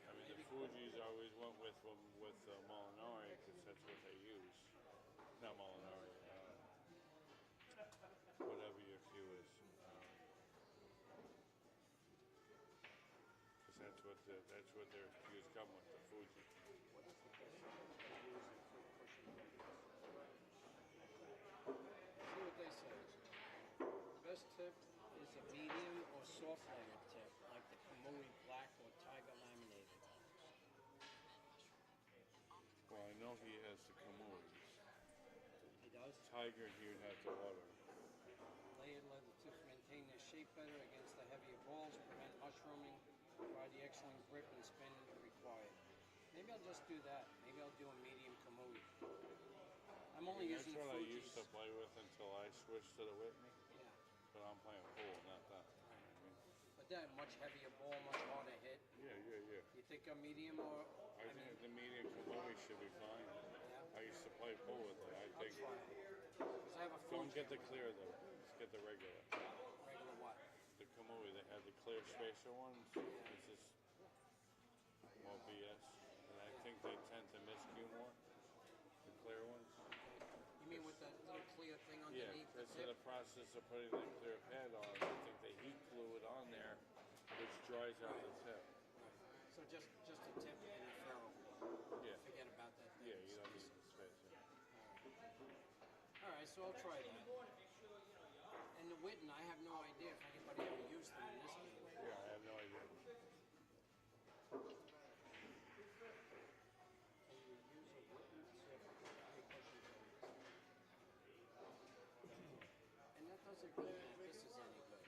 I mean, the Fuji's always went with Molinari because that's what they use. Not Molinari, whatever your cue is. Because that's what their cues come with, the Fuji. What is the best tip to use in free cushion? See what they say. The best tip is a medium or soft layered tip, like the Kamui Black or Tiger Laminated. Well, I know he has the Kamuis. He does? Tiger, he would have to water. Layered leather tips maintain their shape better against the heavier balls, prevent mushrooming, provide the excellent grip and spin required. Maybe I'll just do that. Maybe I'll do a medium Kamui. I'm only using the That's what I Fuji's. used to play with until I switched to the Whitney. Yeah. But I'm playing pool, not that. You know what I mean? But that much heavier ball, much harder hit. Yeah. You think a medium or? I think the medium Kamui should be fine. Yeah. I used to play pool with it. I I'll think. try it. 'Cause I have a Don't Fuji. get the clear though. Just get the regular. Regular what? The Kamui, they had the clear spacer ones. It's just more BS. And I think they tend to miscue more. The clear ones. You mean with that little clear thing Yeah, underneath the because in tip? the process of putting the clear pad on, I think they heat fluid on there, which dries out the tip. So just a tip and a ferrule. Yeah. Forget about that thing. Yeah, you don't need the spacer. All right, so I'll try that. And the Witten, I have no idea if anybody ever used them in this game. Yeah, I have no idea. Can you use a Witten tip for three cushion games? And that doesn't mean that this is any good.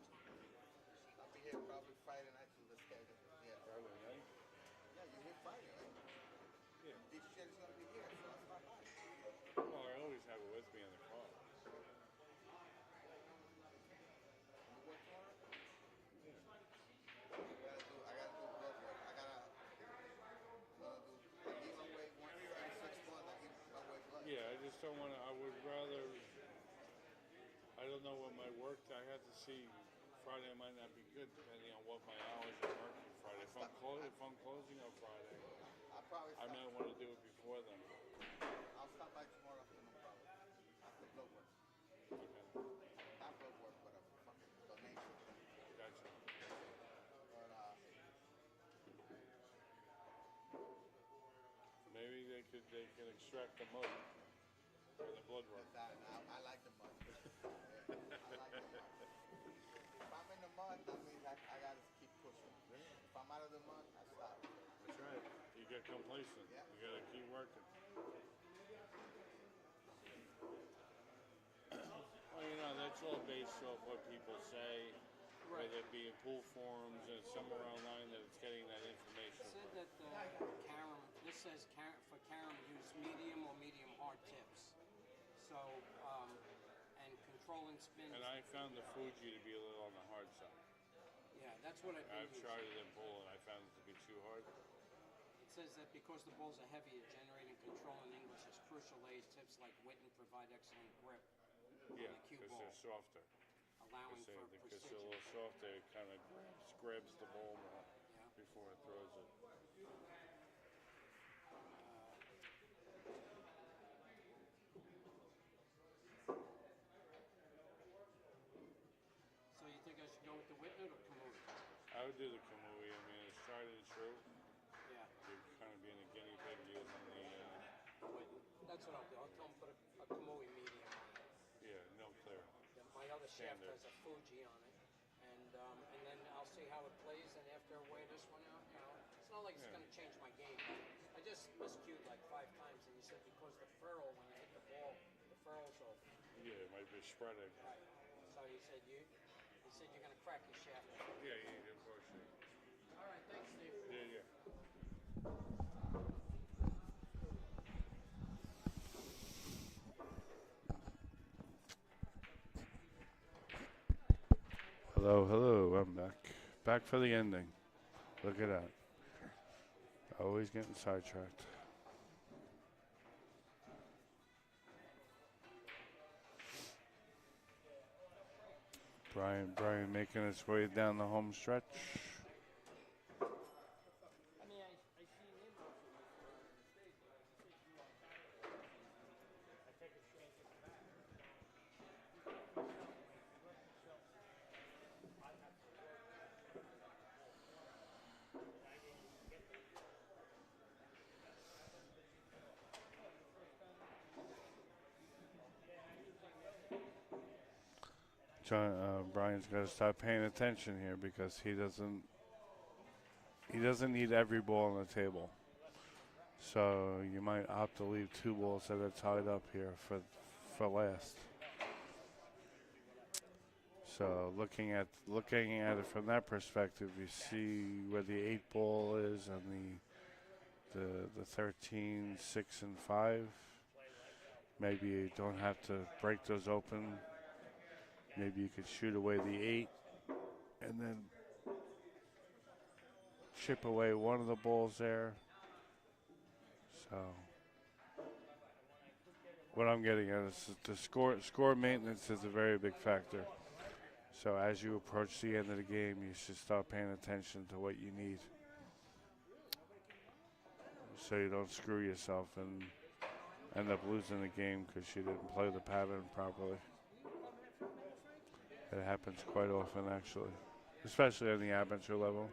I'll be here probably Friday night to the schedule. Yeah. Friday night? Yeah, you're here Friday, right? Yeah. This shit is gonna be here, so that's not bad. Well, I always have it with me in the car. You work tomorrow? Yeah. I gotta do blood work. I'm gonna do a giveaway 136 months. I give away blood. Yeah, I just don't want to. I would rather. I don't know what my work. I have to see. Friday might not be good depending on what my hours are working Friday. If I'm closing on Friday, I'll probably I stop. might want to do it before then. I'll stop by tomorrow afternoon probably. After blood work. Okay. Not blood work, but a fucking donation. Gotcha. But Maybe they can extract the mud for the blood work. I like the mud. Yeah, I like the mud. If I'm in the mud, that means I gotta keep pushing. If I'm out of the mud, I stop. That's right. You get complacent. Yeah. You gotta keep working. Well, you know, that's all based off what people say, whether it be in pool forums and somewhere online that it's getting that information. It said that carom, this says for carom use medium or medium hard tips. So, and controlling spins. And I found the Fuji to be a little on the hard side. Yeah, that's what I've been I've using. tried it in pool and I found it to be too hard. It says that because the balls are heavier, generating control in English is crucial. Layered tips like Witten provide excellent grip, Yeah, the cue because ball, they're softer. allowing for Because they're a precision. little softer, it kind of grabs the ball more Yeah. before it throws it. So you think I should go with the Whitney or Kamui? I would do the Kamui. I mean, it's tried and true. Yeah. You're kind of being a guinea pig using the, Whitney. That's what I'll do. I'll tell him put a Kamui medium on it. yeah, no clear. Yeah, my other shaft Standard. has a Fuji on it, and then I'll see how it plays. And after I weigh this one out, it's not like it's Yeah. going to change my game. I just miscued like 5 times, and he said because the furrow when I hit the ball, the furrow's off. Yeah, it might be spreading. Right. So he said you're going to crack your shaft. Yeah, yeah, of course. All right, thanks, Steve. Yeah, yeah. Hello, hello, I'm back. Back for the ending. Look at that. Always getting sidetracked. Brian making his way down the home stretch. I mean, I seen him also before on the stage, but he said you want back. I take a chance at the back. He worked himself. I have to work. And I didn't even get there. Brian's got to start paying attention here because he doesn't need every ball on the table. So you might opt to leave 2 balls that are tied up here for last. So looking at it from that perspective, you see where the 8 ball is and the 13, 6, and 5. Maybe you don't have to break those open. Maybe you could shoot away the 8 and then chip away one of the balls there. So what I'm getting at is the score maintenance is a very big factor. So as you approach the end of the game, you should start paying attention to what you need, so you don't screw yourself and end up losing the game because you didn't play the pattern properly. It happens quite often, actually, especially on the amateur level.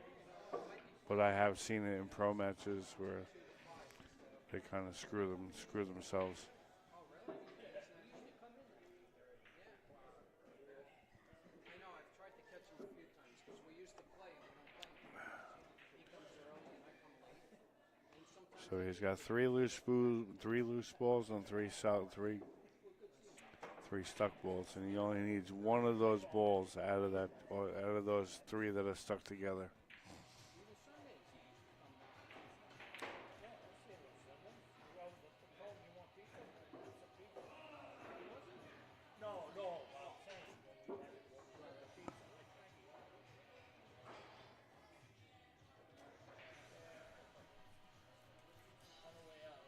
But I have seen it in pro matches where they kind of screw themselves. I know, I've tried to catch him a few times because we used to play and we don't play anymore. He comes early and I come late. And sometimes So he's got three loose balls and three stuck balls, and he only needs one of those balls out of those 3 that are stuck together. No, what I'm saying is when you have the pizza. On the way out,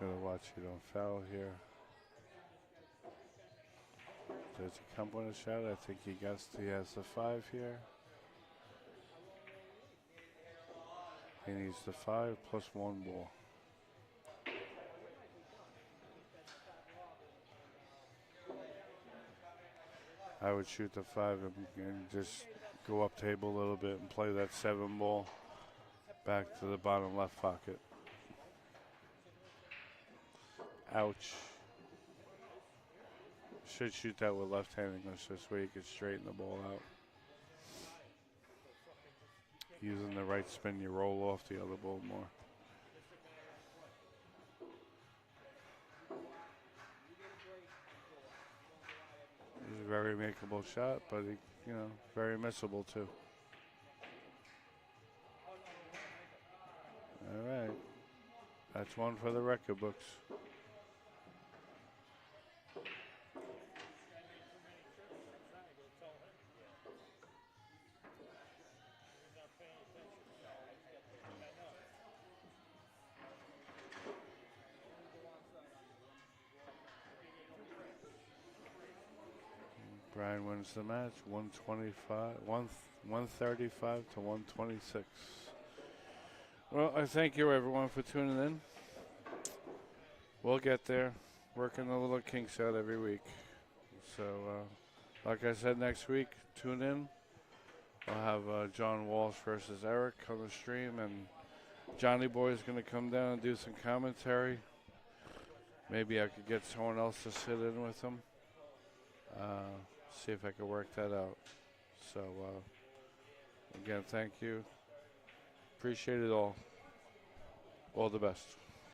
Gotta watch you don't foul here. Does he come with a shot? I think he has the 5 here. He needs the 5 plus 1 ball. I would shoot the 5 and just go up table a little bit and play that 7 ball back to the bottom left pocket. Ouch. Should shoot that with left-handed English, this way you can straighten the ball out. Using the right spin, you roll off the other ball more. It's a very makeable shot, but very missable too. All right, that's one for the record books. Brian wins the match, 135 to 126. Well, I thank you everyone for tuning in. We'll get there, working the little kinks out every week. So, like I said, next week, tune in. I'll have John Walsh versus Eric on the stream, and Johnny Boy is going to come down and do some commentary. Maybe I could get someone else to sit in with him. See if I could work that out. So, again, thank you. Appreciate it all. All the best.